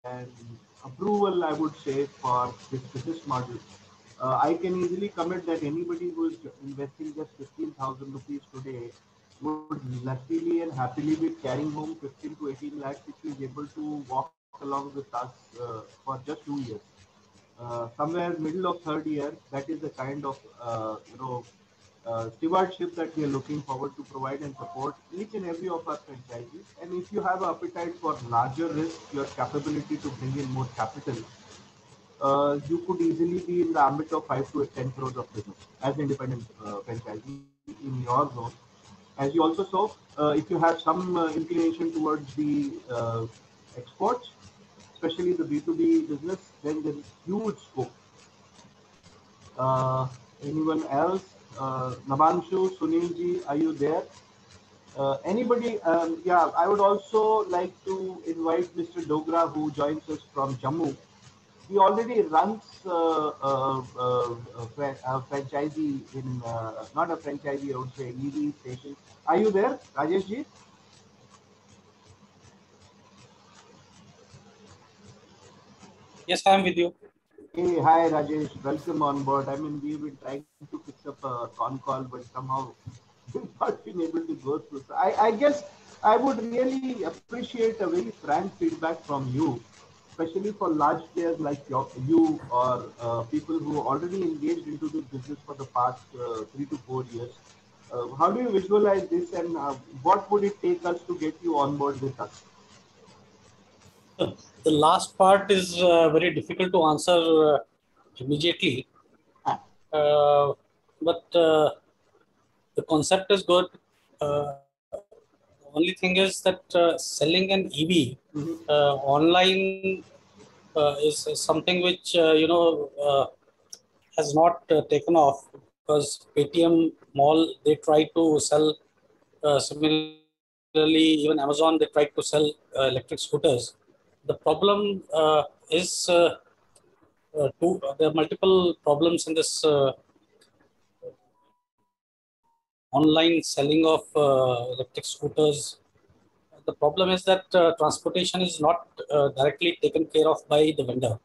and approval, I would say, for this business model. I can easily commit that anybody who is investing just 15,000 rupees today would luckily and happily be carrying home 15 to 18 lakhs if he is able to walk along with us for just 2 years. Somewhere middle of third year, that is the kind of stewardship that we are looking forward to provide and support each and every of our franchisees. And if you have appetite for larger risk, your capability to bring in more capital, you could easily be in the ambit of 5 to 10 crores of business as independent franchisee in your zone. As you also saw, if you have some inclination towards the exports, especially the B2B business, then there is huge scope. Anyone else? Nabanshu, Sunilji, are you there? Anybody? Yeah, I would also like to invite Mr. Dogra, who joins us from Jammu. He already runs a franchisee in, not a franchisee, I would say, EV station. Are you there, Rajesh ji? Yes, I am with you. Hey, hi Rajesh, welcome on board. I mean, we've been trying to fix up a con call, but somehow we've not been able to go through. So I guess I would really appreciate a very frank feedback from you, especially for large players like you or people who are already engaged into this business for the past 3 to 4 years. How do you visualize this, and what would it take us to get you on board with us? The last part is very difficult to answer immediately, but the concept is good. The only thing is that selling an EV online is something which has not taken off, because Paytm Mall, they try to sell, similarly even Amazon, they try to sell electric scooters. The problem is there are multiple problems in this online selling of electric scooters. The problem is that transportation is not directly taken care of by the vendor.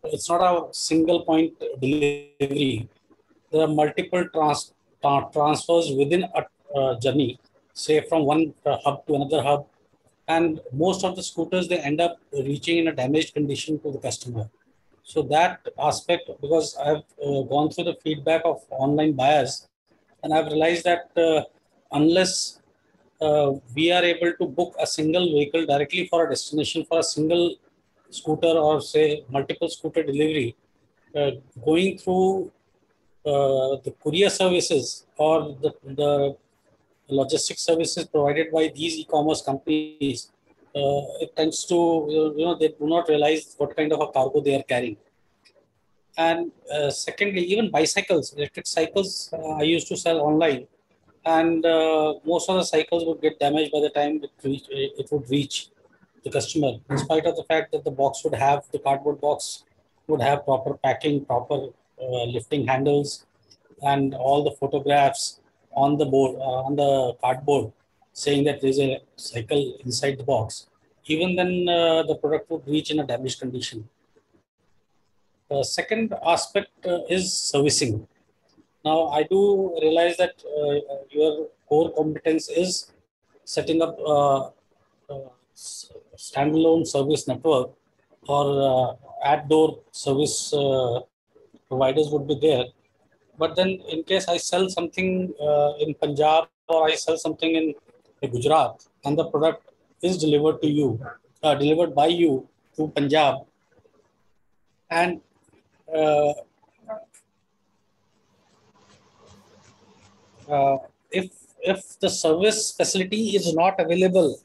It's not a single point delivery. There are multiple transfers within a journey, say from one hub to another hub. And most of the scooters, they end up reaching in a damaged condition to the customer. So that aspect, because I've gone through the feedback of online buyers, and I've realized that unless we are able to book a single vehicle directly for a destination for a single scooter, or say multiple scooter delivery, going through the courier services or the logistics services provided by these e-commerce companies, it tends to, they do not realize what kind of a cargo they are carrying. And secondly, even bicycles, electric cycles, I used to sell online, and most of the cycles would get damaged by the time it would reach the customer, in spite of the fact that the box would have, the cardboard box would have proper packing, proper lifting handles, and all the photographs on the board, on the cardboard, saying that there's a cycle inside the box. Even then, the product would reach in a damaged condition. The second aspect is servicing. Now, I do realize that your core competence is setting up standalone service network or at-door service providers would be there. But then in case I sell something in Punjab or I sell something in Gujarat and the product is delivered to you, delivered by you to Punjab, and uh, uh, if the service facility is not available,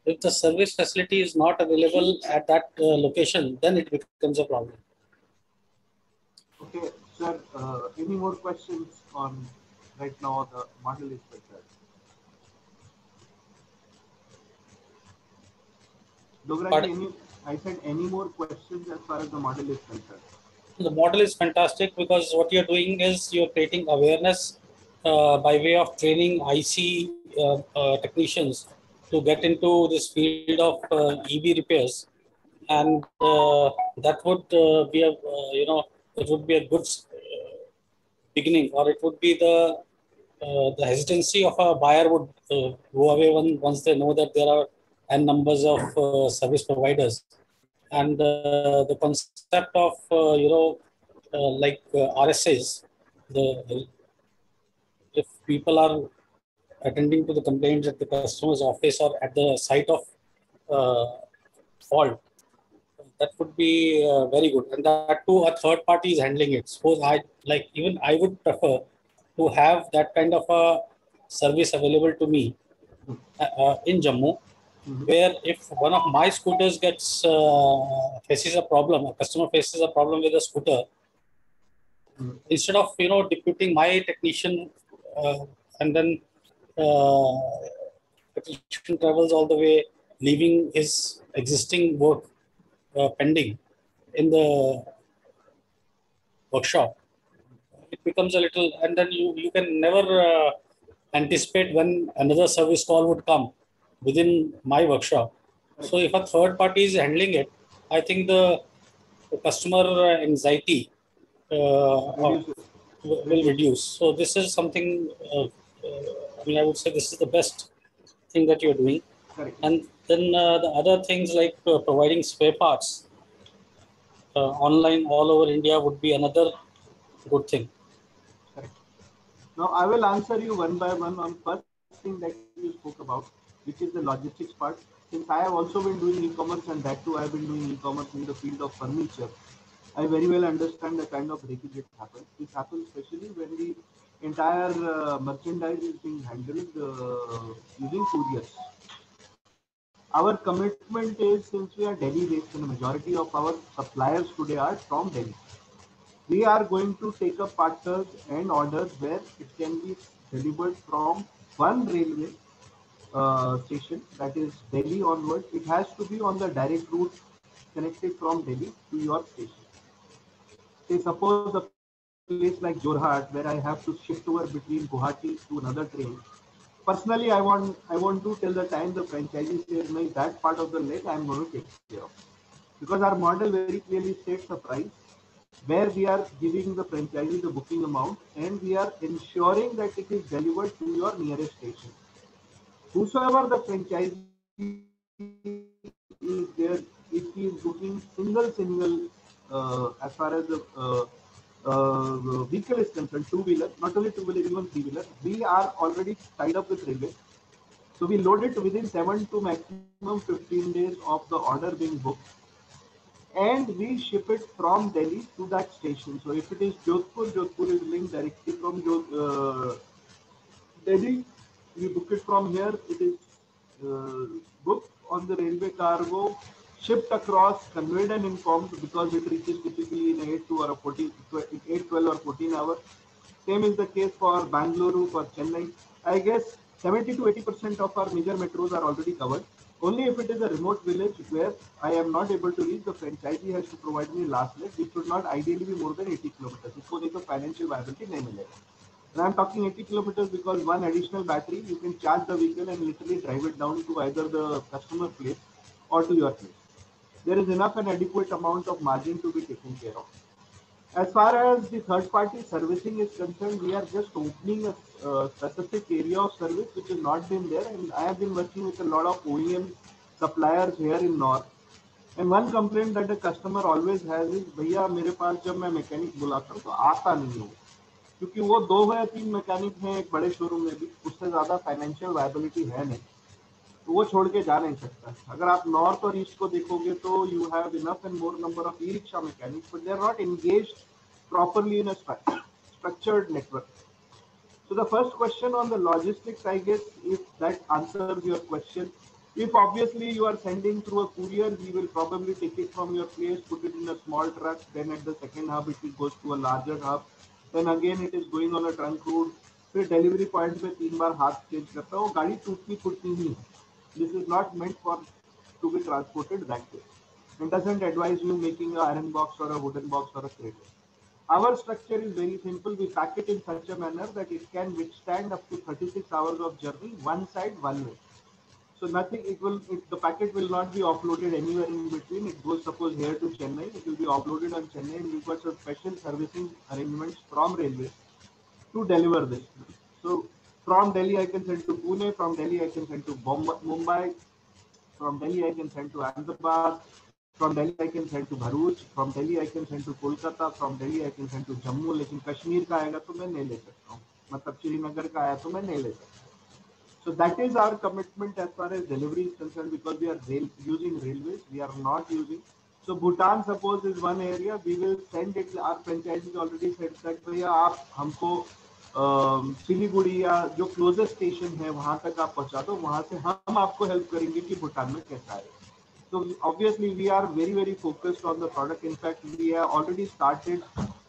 if the service facility is not available at that location, then it becomes a problem. Okay, sir, any more questions on right now the model is concerned? Dograji, I said any more questions as far as the model is concerned? The model is fantastic because what you're doing is you're creating awareness by way of training IC technicians to get into this field of EV repairs, and that would be a it would be a good beginning, or it would be the hesitancy of a buyer would go away once they know that there are n numbers of service providers, and the concept of RSAs, if people are attending to the complaints at the customer's office or at the site of fault, that would be very good, and that too a third party is handling it. Suppose I would prefer to have that kind of a service available to me in Jammu, where if one of my scooters faces a problem, a customer faces a problem with a scooter, instead of deputing my technician and then technician travels all the way, leaving his existing work pending in the workshop, it becomes a little, and then you can never anticipate when another service call would come within my workshop. So if a third party is handling it, I think the customer anxiety will reduce. So this is something, I would say this is the best thing that you're doing. Correct. And then the other things like providing spare parts online all over India would be another good thing. Correct. Now I will answer you one by one on first thing that you spoke about, which is the logistics part. Since I have also been doing e-commerce, and that too I have been doing e-commerce in the field of furniture, I very well understand the kind of breakage it happens. This happens especially when the entire merchandise is being handled using couriers. Our commitment is, since we are Delhi based and the majority of our suppliers today are from Delhi, we are going to take up parcels and orders where it can be delivered from one railway station, that is Delhi onwards. It has to be on the direct route connected from Delhi to your station. Say suppose a place like Jorhat, where I have to shift over between Guwahati to another train. Personally, I want to till the time the franchisee says, "No, that part of the leg I am going to take care of," because our model very clearly states a price where we are giving the franchisee the booking amount, and we are ensuring that it is delivered to your nearest station. Whosoever the franchisee is there, if he is booking single as far as the vehicle is concerned, two-wheeler, not only two-wheeler, even three-wheeler, we are already tied up with railway. So we load it within 7 to maximum 15 days of the order being booked, and we ship it from Delhi to that station. So if it is Jodhpur, Jodhpur is linked directly from Delhi. We book it from here. It is booked on the railway cargo, shipped across, conveyed and informed, because it reaches typically in 8 to or 14, 8, 12 or 14 hours. Same is the case for Bangalore, for Chennai. I guess 70 to 80% of our major metros are already covered. Only if it is a remote village where I am not able to reach, the franchisee has to provide me last leg, which should not ideally be more than 80 kilometers. इसको देखो financial viability नहीं मिलेगा. And I'm talking 80 kilometers because one additional battery, you can charge the vehicle and literally drive it down to either the customer place or to your place. There is enough and adequate amount of margin to be taken care of. As far as the third-party servicing is concerned, we are just opening a specific area of service which has not been there, and I have been working with a lot of OEM suppliers here in North. And one complaint that the customer always has is, भैया मेरे पास जब मैं mechanic बुलाता हूँ तो आता नहीं हूँ, क्योंकि वो 2 या 3 मैकेनिक हैं एक बड़े शोरूम में भी, उससे ज़्यादा फाइनेंशियल वायबिलिटी है नहीं, तो वो छोड़ के जा नहीं सकता। अगर आप नॉर्थ और ईस्ट को देखोगे तो you have enough and more number of e rickshaw mechanics, but they are not engaged properly in a structured network. So the first question on the logistics, I guess, if that answers your question. If obviously you are sending through a courier, we will probably take it from your place, put it in a small truck, then at the second hub it goes to a larger hub, then again it is going on a trunk route, फिर delivery point पे 3 बार हाथ change करता है, वो गाड़ी टूटती फूटती ही है. This is not meant for to be transported that way. It doesn't advise you making a iron box or a wooden box or a crate. Our structure is very simple. We pack it in such a manner that it can withstand up to 36 hours of journey, one side, one way. So nothing, the packet will not be offloaded anywhere in between. It goes, suppose here to Chennai, it will be offloaded on Chennai, and we've got some special servicing arrangements from railway to deliver this. So from Delhi, I can send to Pune, from Delhi, I can send to Mumbai, from Delhi, I can send to Ahmedabad, from Delhi I can send to Bharuch, from Delhi I can send to Kolkata, from Delhi I can send to Jammu, लेकिन कश्मीर का आएगा तो मैं नहीं ले सकता हूँ, मतलब श्रीनगर का आया तो मैं नहीं ले सकता. So that is our commitment as far as delivery is concerned, because we are using railways, we are not using. So Bhutan suppose is one area, we will send it. Our franchisees already said that भैया आप हमको सिलीगुड़ी या जो closest station है वहां तक आप पहुंचा दो, वहां से हम आपको हेल्प करेंगे कि भूटान में कैसा आएगा. So obviously we are very, very focused on the product. In fact, we have already started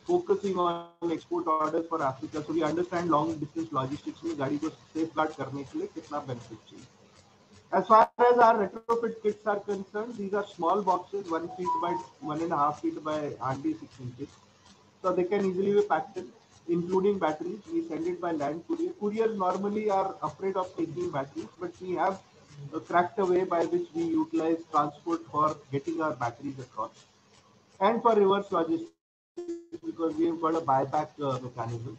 focusing on export orders for Africa. So we understand long distance logistics में गाड़ी को safeguard करने के लिए कितना benefit चाहिए. As far as our retrofit kits are concerned, these are small boxes, 1 feet by 1.5 feet by hardly 6 inches. So they can easily be packed in, including batteries. We send it by land courier. Couriers normally are afraid of taking batteries, but we have cracked a way by which we utilize transport for getting our batteries across, and for reverse logistics because we have got a buyback mechanism.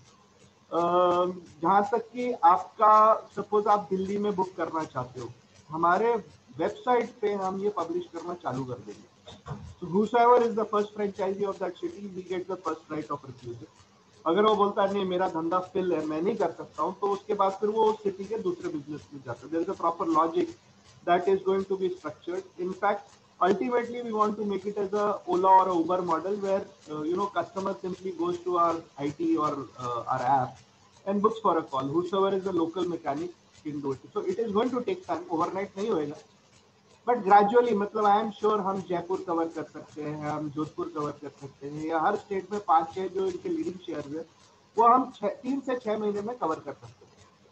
जहाँ तक कि आपका suppose आप दिल्ली में book करना चाहते हो, हमारे वेबसाइट पे हम ये पब्लिश करना चालू कर देंगे. So whosoever is the first franchisee of that city, we get the first right of refusal. अगर वो बोलता है नहीं मेरा धंधा फिल है, मैं नहीं कर सकता हूँ, तो उसके बाद फिर वो उस सिटी के दूसरे बिजनेस में जाता है. There is a proper logic that is going to be structured. In fact, ultimately we want to make it as a Ola or a Uber model where customer simply goes to our IT or our app and books for a call. Whosoever is the local mechanic can do it. So it is going to take time. Overnight नहीं होएगा, but gradually, मतलब I am sure हम Jaipur cover कर सकते हैं, हम Jodhpur cover कर सकते हैं, या हर स्टेट में 5-6 जो इनके लीडिंग शेयर है वो हम 3 से 6 महीने में कवर कर सकते हैं.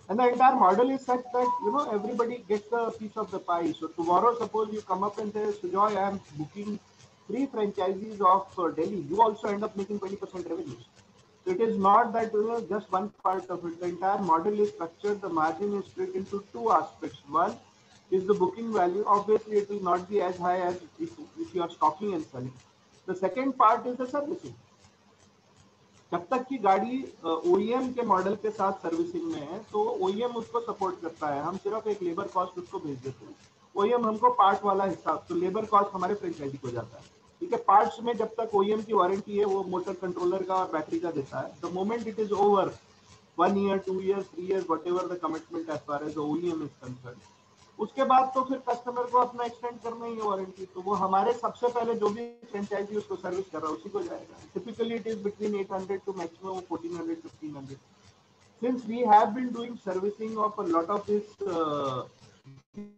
And the entire model is such that everybody gets a piece of the pie. So tomorrow, suppose you come up and say, Sujoy, I am booking 3 franchisees of Delhi. You also end up making 20% revenue. So it is not that just one part of it. The entire model is structured. The margin is split into 2 aspects. One is the booking value. Obviously, it will not be as high as if you are stocking and selling. The second part is the servicing. जब तक की गाड़ी OEM के model के साथ servicing में है तो OEM उसको सपोर्ट करता है, हम सिर्फ एक लेबर कॉस्ट उसको भेज देते हैं. OEM हमको पार्ट वाला हिसाब, तो लेबर कॉस्ट हमारे फ्रेंचाइजी को जाता है. ठीक है, पार्ट्स में जब तक OEM की वारंटी है वो मोटर कंट्रोलर का और बैटरी का देता है. The moment it is over 1 year, 2 years, 3 years, whatever the commitment as far as the OEM is concerned, उसके बाद तो फिर कस्टमर को अपना एक्सटेंड करना ही है वारंटी, तो वो हमारे सबसे पहले जो भी फ्रेंचाइजी उसको सर्विस कर रहा है उसी को जाएगा. Typically it is between 800 to maximum 1400, 1500. Since we have been doing servicing of a lot of these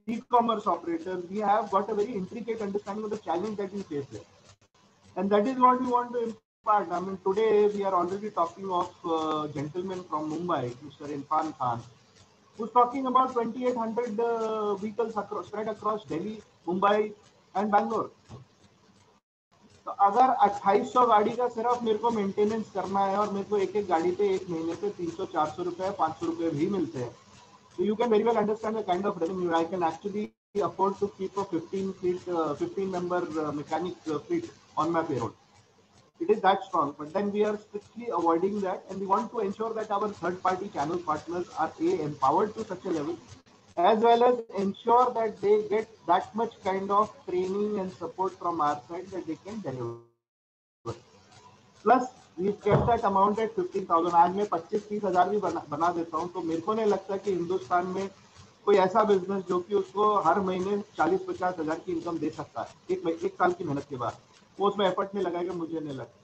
e-commerce operators, we have got a very intricate understanding of the challenge that we face there, and that is what we want to impart. I mean, today we are already talking of a gentleman from Mumbai, Mr. Irfan Khan, who's talking about 2800 vehicles spread across Delhi, Mumbai and Bangalore. तो अगर 2800 गाड़ी का सिर्फ मेरे को maintenance करना है और मेरे को एक गाड़ी पे एक महीने पे 300-400 रुपए 500 रुपए भी मिलते हैं, तो you can very well understand the kind of revenue I can actually afford to keep a 15 member mechanic fleet on my payroll. It is that strong, but then we are strictly avoiding that, and we want to ensure that our third-party channel partners are empowered to such a level, as well as ensure that they get that much kind of training and support from our side that they can deliver. Plus, we kept that amount at 15,000. आज मैं 25-30 हज़ार भी बना देता हूँ, तो मेरे को नहीं लगता कि हिंदुस्तान में कोई ऐसा बिजनेस जो कि उसको हर महीने 40-50 हज़ार की इनकम दे सकता है एक साल की मेहनत के बाद, वो उसमें एफर्ट नहीं लगाएगा, मुझे नहीं लगता.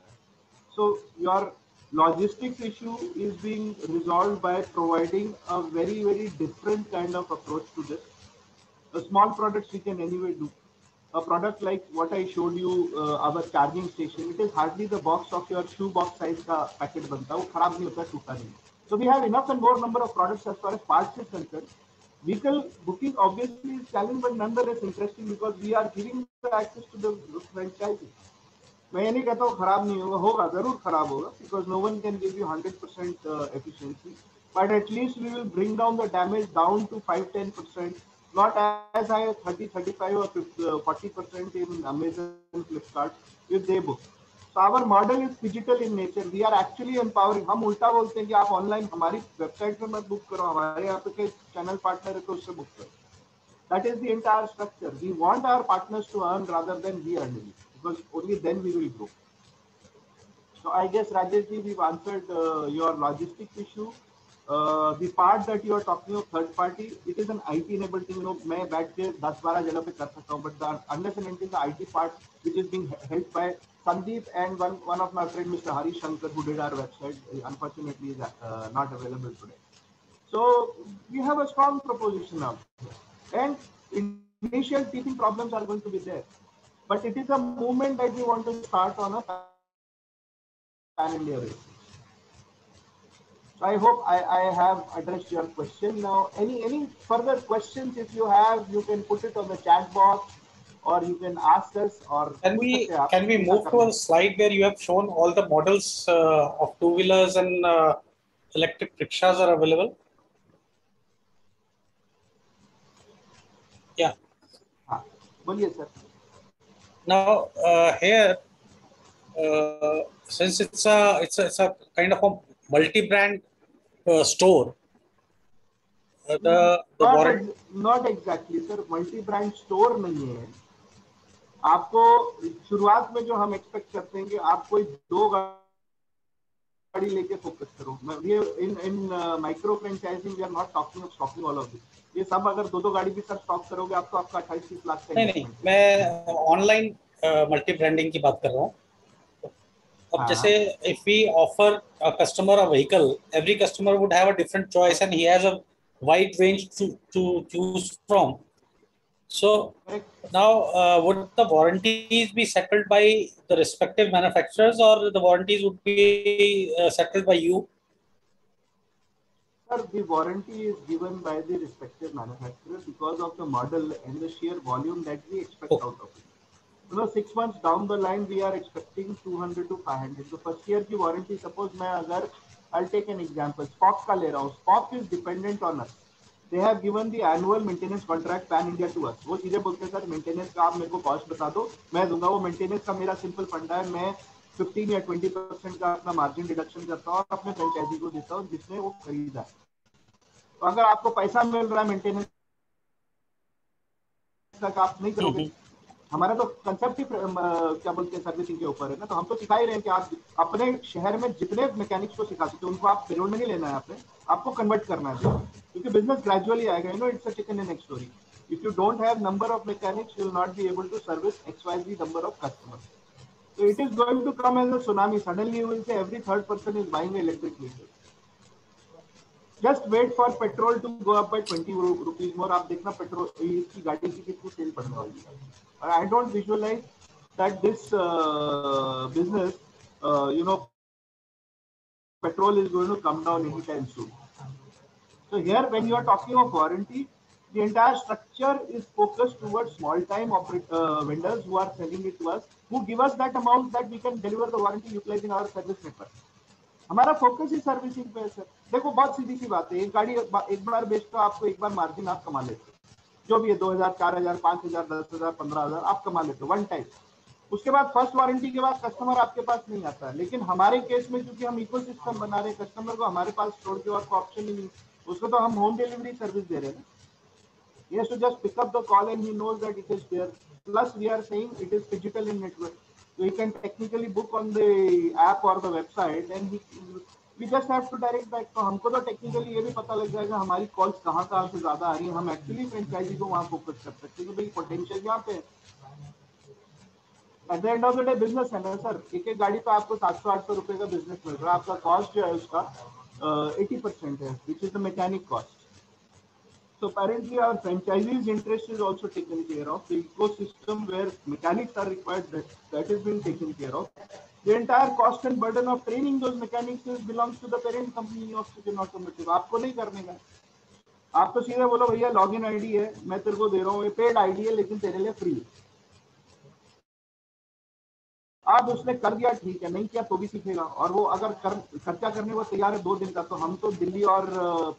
So your logistics issue is being resolved by providing a very, very different kind of approach to this. The small products we can anyway do. A product like what I showed you, our charging station, it is hardly the box of your shoe box size का packet बनता है, वो खराब नहीं होता, टूटा नहीं. So we have enough and more number of products as far as parts is concerned. Vehicle booking obviously is challenging, but nonetheless interesting because we are giving the access to the franchises. मैं ये नहीं कहता हूँ खराब नहीं होगा, होगा जरूर खराब होगा, because no one can give you 100% efficiency, but at least we will bring down the damage down to 5-10%, not as high as 30-35 or 40% in Amazon, Flipkart if they book. So our model is digital in nature. We are actually empowering. हम उल्टा बोलते हैं कि आप online हमारी website पे मत book करो, हमारे यहाँ पे चैनल पार्टनर है तो उससे बुक करो. That is the entire structure. We want our partners to earn rather than we earning, because only then we will grow. So I guess Rajesh ji, we've answered your logistics issue. The part that you are talking of third party, it is an IT enabled thing. You know, मैं बैठ के 10-12 जगह पे कर सकता हूँ, but the unless and until the IT part, which is being helped by Sandeep and one of my friend Mr. Hari Shankar, who did our website, unfortunately is not available today. So we have a strong proposition now, and initial teething problems are going to be there, but it is a movement that we want to start on a pan-India basis. So I hope I have addressed your question. Now, any further questions, if you have, you can put it on the chat box, or you can ask us. Or can we move to a slide where you have shown all the models of two-wheelers and electric rickshaws are available? Yeah. बोलिए sir. Now here, since it's a kind of a multi-brand store, not exactly sir, multi-brand store नहीं है. आपको शुरुआत में जो हम expect करते हैं कि आप कोई 2 गाड़ी लेके फोकस करो. ये in micro franchising we are not talking of stocking all of this. ये सब अगर 2 गाड़ी भी सर स्टॉक करोगे आप तो आपका 28-30 लाख का. नहीं, मैं ऑनलाइन मल्टी ब्रांडिंग की बात कर रहा हूँ. अब जैसे if we offer a customer a vehicle, every customer would have a different choice and he has a wide range to choose from. So now would the warranties be settled by the respective manufacturers, or the warranties would be settled by you? Sir, the warranty is given by the respective manufacturer because of the model and the sheer volume that we expect out of it. You know, 6 months down the line, we are expecting 200 to 500. So first year की warranty, suppose मैं अगर I'll take an example, Spock का ले रहा हूँ. Spock is dependent on us. They have given the annual maintenance contract pan India to us. वो सीधे बोलते हैं सर मेंटेनेंस का आप मेरे को कॉस्ट बता दो, मैं दूंगा. वो मेंटेनेंस का मेरा सिंपल फंडा है, मैं 15 या 20% का अपना मार्जिन डिडक्शन करता हूँ और अपने फ्रेंचाइजी को देता हूँ जिसने वो खरीदा. तो अगर आपको पैसा मिल रहा है मेंटेनेंस तक आप नहीं करोगे. हमारा तो कंसेप्ट ही क्या बोलते हैं सर्विसिंग के ऊपर है ना. तो हम तो सिखा ही रहे हैं कि आप अपने शहर में जितने मैकेनिक्स को सिखा सकते हो उनको आप पेरोल में नहीं लेना है, आपको कन्वर्ट करना है, क्योंकि बिजनेस ग्रेजुअली आएगा. You know, it's a chicken and egg story. If you don't have number of mechanics you will not be able to service XYZ number of customers. So it is going to come as a tsunami. Suddenly you will say every third person is buying an electric vehicle. Just wait for petrol to go up by 20 rupees more. आप देखना petrol की गाड़ी की कितनी cell बढ़ने वाली है. I don't visualize that this business, petrol is going to come down anytime soon. So here, when you are talking of warranty, the entire structure is focused towards small-time vendors who are selling it to us, who give us that amount that we can deliver the warranty utilizing our service network. हमारा focus ही servicing पे है sir. देखो बहुत सीधी सी बात है, एक गाड़ी एक बार बेचते हो आपको एक बार मार्जिन आप कमा लेते हो, जो भी है 2000, 4000, 5000, 10,000, 15,000 आप कमा लेते हो वन टाइम. उसके बाद फर्स्ट वारंटी के बाद कस्टमर आपके पास नहीं आता है। लेकिन हमारे केस में क्योंकि हम इकोसिस्टम बना रहे हैं, कस्टमर को हमारे पास छोड़ के और ऑप्शन ही नहीं, उसको तो हम होम डिलीवरी सर्विस दे रहे हैं। He has to just pick up the call and he knows that it is there. Plus we are saying it is digital in network, so he can technically book on the app or the website and we just have to direct back. तो हमको तो technically ये भी पता लग जाएगा हमारी calls कहाँ से ज्यादा आ रही है, हम एक्चुअली फ्रेंचाइजी को वहाँ फोकस कर सकते हैं कि भाई पोटेंशियल यहाँ पे है। At the end of the day business है ना सर, एक गाड़ी पे आपको 700-800 रुपए का बिजनेस मिल रहा है, आपका कॉस्ट जो है उसका 80% है, which is the mechanic cost. So apparently our franchisees' interest is also taken care of. The ecosystem where mechanics are required, that is being taken care of. The entire cost and burden of training those mechanics belongs to the parent company of Oxygen Automotive. आपको नहीं करने का, आप तो सीधे बोलो भैया login ID है, मैं तेरे को दे रहा हूँ, ये पेड आईडी है लेकिन तेरे लिए फ्री है। आप उसने कर दिया ठीक है, नहीं किया तो भी सीखेगा, और वो अगर खर्चा करने को तैयार है 2 दिन का, तो हम तो दिल्ली और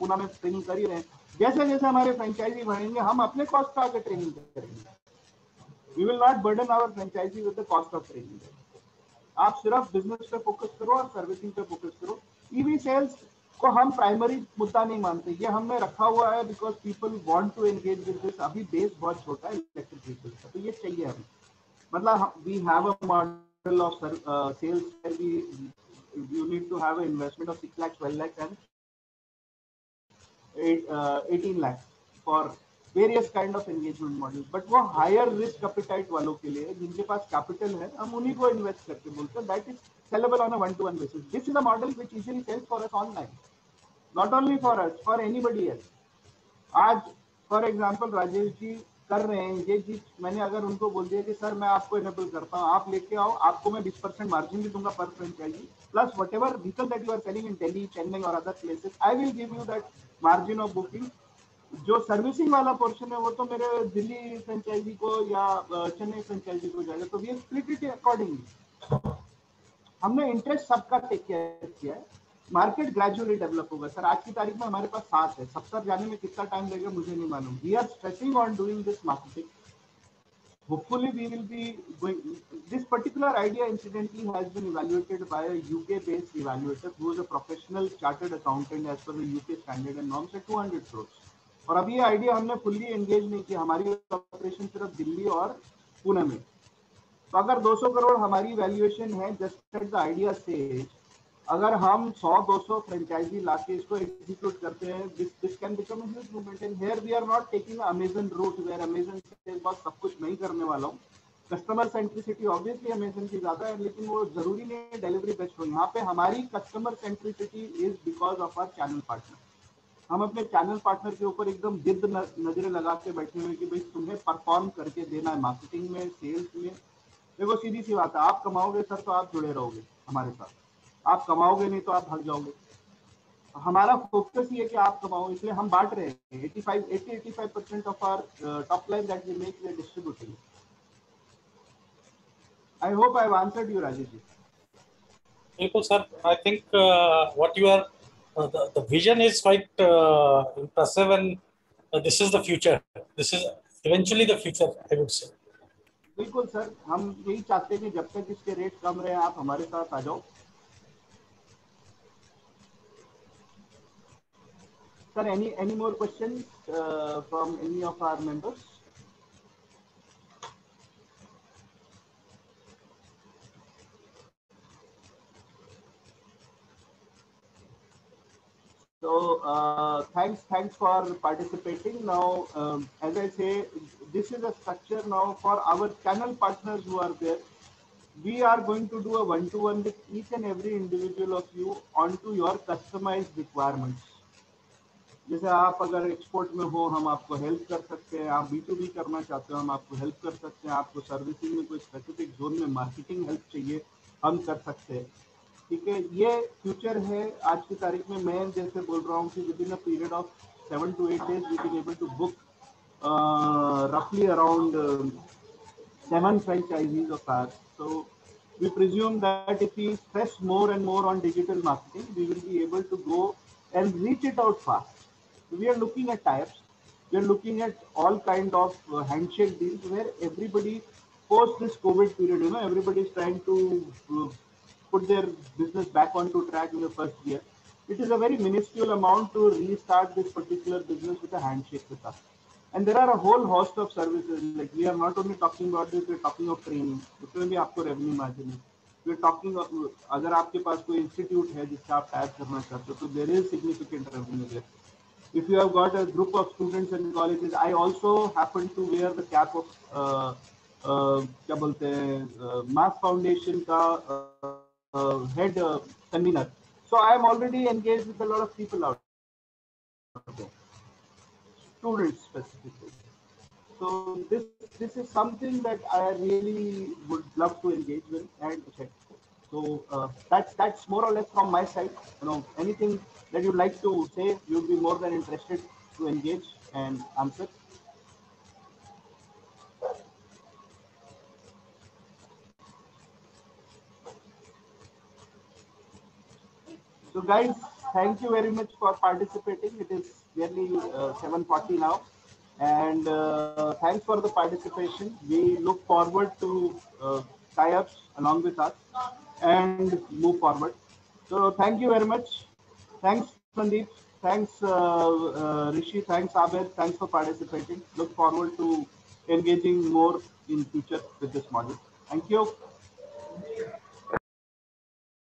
पुणे में ट्रेनिंग कर ही रहे हैं। जैसे जैसे हमारे फ्रेंचाइजी बढ़ेंगे हम अपने कॉस्ट पर आगे ट्रेनिंग करेंगे। We will not burden our franchisee with the cost of training. आप सिर्फ बिजनेस पे फोकस करो और सर्विसिंग पे फोकस करो। ईवी सेल्स को हम प्राइमरी मुद्दा नहीं मानते, ये हमने रखा हुआ है because people want to engage with this. अभी बेस बहुत छोटा है इलेक्ट्रिक व्हीकल्स का, तो ये चाहिए हमें। मतलब we have a model of sales where you need to have an investment of 6 lakhs, 12 lakhs and 18 lakhs for various kind of engagement models. But वो higher risk appetite वालों के लिए जिनके पास capital है, हम उन्हीं को invest करके बोलते हैं that is sellable on a one-to-one basis. This is a model which easily sells for us online, not only for us, for anybody else. आज for example राजेश जी कर रहे हैं ये चीज, मैंने अगर उनको बोल दिया कि सर मैं आपको इनेबल करता हूँ, आप लेके आओ, आपको मैं 20% मार्जिन भी दूंगा पर franchisee, plus whatever vehicle that you are selling in Delhi, Chennai और other places, I will give you that margin of booking. जो सर्विसिंग वाला पोर्शन है वो तो मेरे दिल्ली फ्रेंचाइजी को या चेन्नई फ्रेंचाइजी को जाएगा, तो वी स्प्लिट इट अकॉर्डिंगली। हमने इंटरेस्ट सबका टेक केयर किया है। मार्केट ग्रेजुअली डेवलप होगा सर। आज की तारीख में हमारे पास 7 है, 70 जाने में कितना टाइम लगेगा मुझे नहीं मालूम। We are stressing on doing this marketing. Hopefully we will be going. This particular idea incidentally has been evaluated by a UK based evaluator who is a professional chartered accountant as per the UK standard and norms at 200 crores। और अभी ये idea हमने fully engage नहीं किया, हमारी operation सिर्फ दिल्ली और पुणे में। तो अगर 200 करोड़ हमारी वैल्यूएशन है just at the idea stage, अगर हम 100-200 फ्रेंचाइजी लाके इसको एग्जीक्यूट करते हैं, this can become a huge movement. And here we are not taking Amazon route where Amazon से बस सब कुछ नहीं करने वाला हूँ। कस्टमर सेंट्रिसिटी ऑब्वियसली अमेजन की ज्यादा है, लेकिन वो जरूरी नहीं है डिलीवरी बेस्ट हो। यहाँ पे हमारी customer centricity is because of our channel partner. हम अपने चैनल पार्टनर के ऊपर एकदम जिद नजरें लगा के बैठे हुए कि भाई तुम्हें परफॉर्म करके देना है मार्केटिंग में, सेल्स में। देखो सीधी सी बात है, आप कमाओगे सर तो आप जुड़े रहोगे हमारे साथ, आप कमाओगे नहीं तो आप भाग जाओगे। हमारा फोकस ये है कि आप कमाओ, इसलिए हम बांट रहे हैं। 80-85% of our top line that we make we are distributing. I hope I have answered you Rajesh ji. बिल्कुल sir, I think what you are the vision is quite impressive and this is the future. This is eventually the future, I would say. बिल्कुल sir, हम यही चाहते हैं कि जब तक इसके रेट कम रहे आप हमारे साथ आ जाओ। Sir any more questions from any of our members? So thanks for participating. Now as I say, this is a structure now for our channel partners who are there. We are going to do a one-to-one with each and every individual of you onto your customized requirements. जैसे आप अगर export में हो हम आपको help कर सकते हैं, आप B2B करना चाहते हो हम आपको हेल्प कर सकते हैं, आपको सर्विसिंग में कोई स्पेसिफिक जोन में मार्केटिंग हेल्प चाहिए हम कर सकते हैं। ठीक है, ये फ्यूचर है। आज की तारीख में मैं जैसे बोल रहा हूँ कि within a period of 7 to 8 days we can able to book roughly around 7 franchisees of ours. So we presume that if we stress more and more on digital marketing, we will be able to go and reach it out fast. So we are looking at types. We are looking at all kind of handshake deals where everybody post this COVID period, you know, everybody is trying to put their business back onto track in the first year. It is a very minuscule amount to restart this particular business with a handshake with us. And there are a whole host of services. Like we are not only talking about this, we're talking of training. उसमें भी आपको revenue margin है. We're talking of, अगर आपके पास कोई institute है जिससे आप tap करना चाहते हो, तो there is significant revenue there. If you have got a group of students and colleges, I also happen to wear the cap of क्या बोलते हैं Mass Foundation का head convener. So I am already engaged with a lot of people out there, students specifically. So this is something that I really would love to engage with and check. So that's more or less from my side. You know, anything that you'd like to say, you'd be more than interested to engage and answer. So guys, thank you very much for participating. It is nearly 7:40 now. And thanks for the participation. We look forward to tie-ups along with us and move forward. So thank you very much. Thanks, Sandeep. Thanks, Rishi. Thanks, Abed. Thanks for participating. Look forward to engaging more in future with this module. Thank you.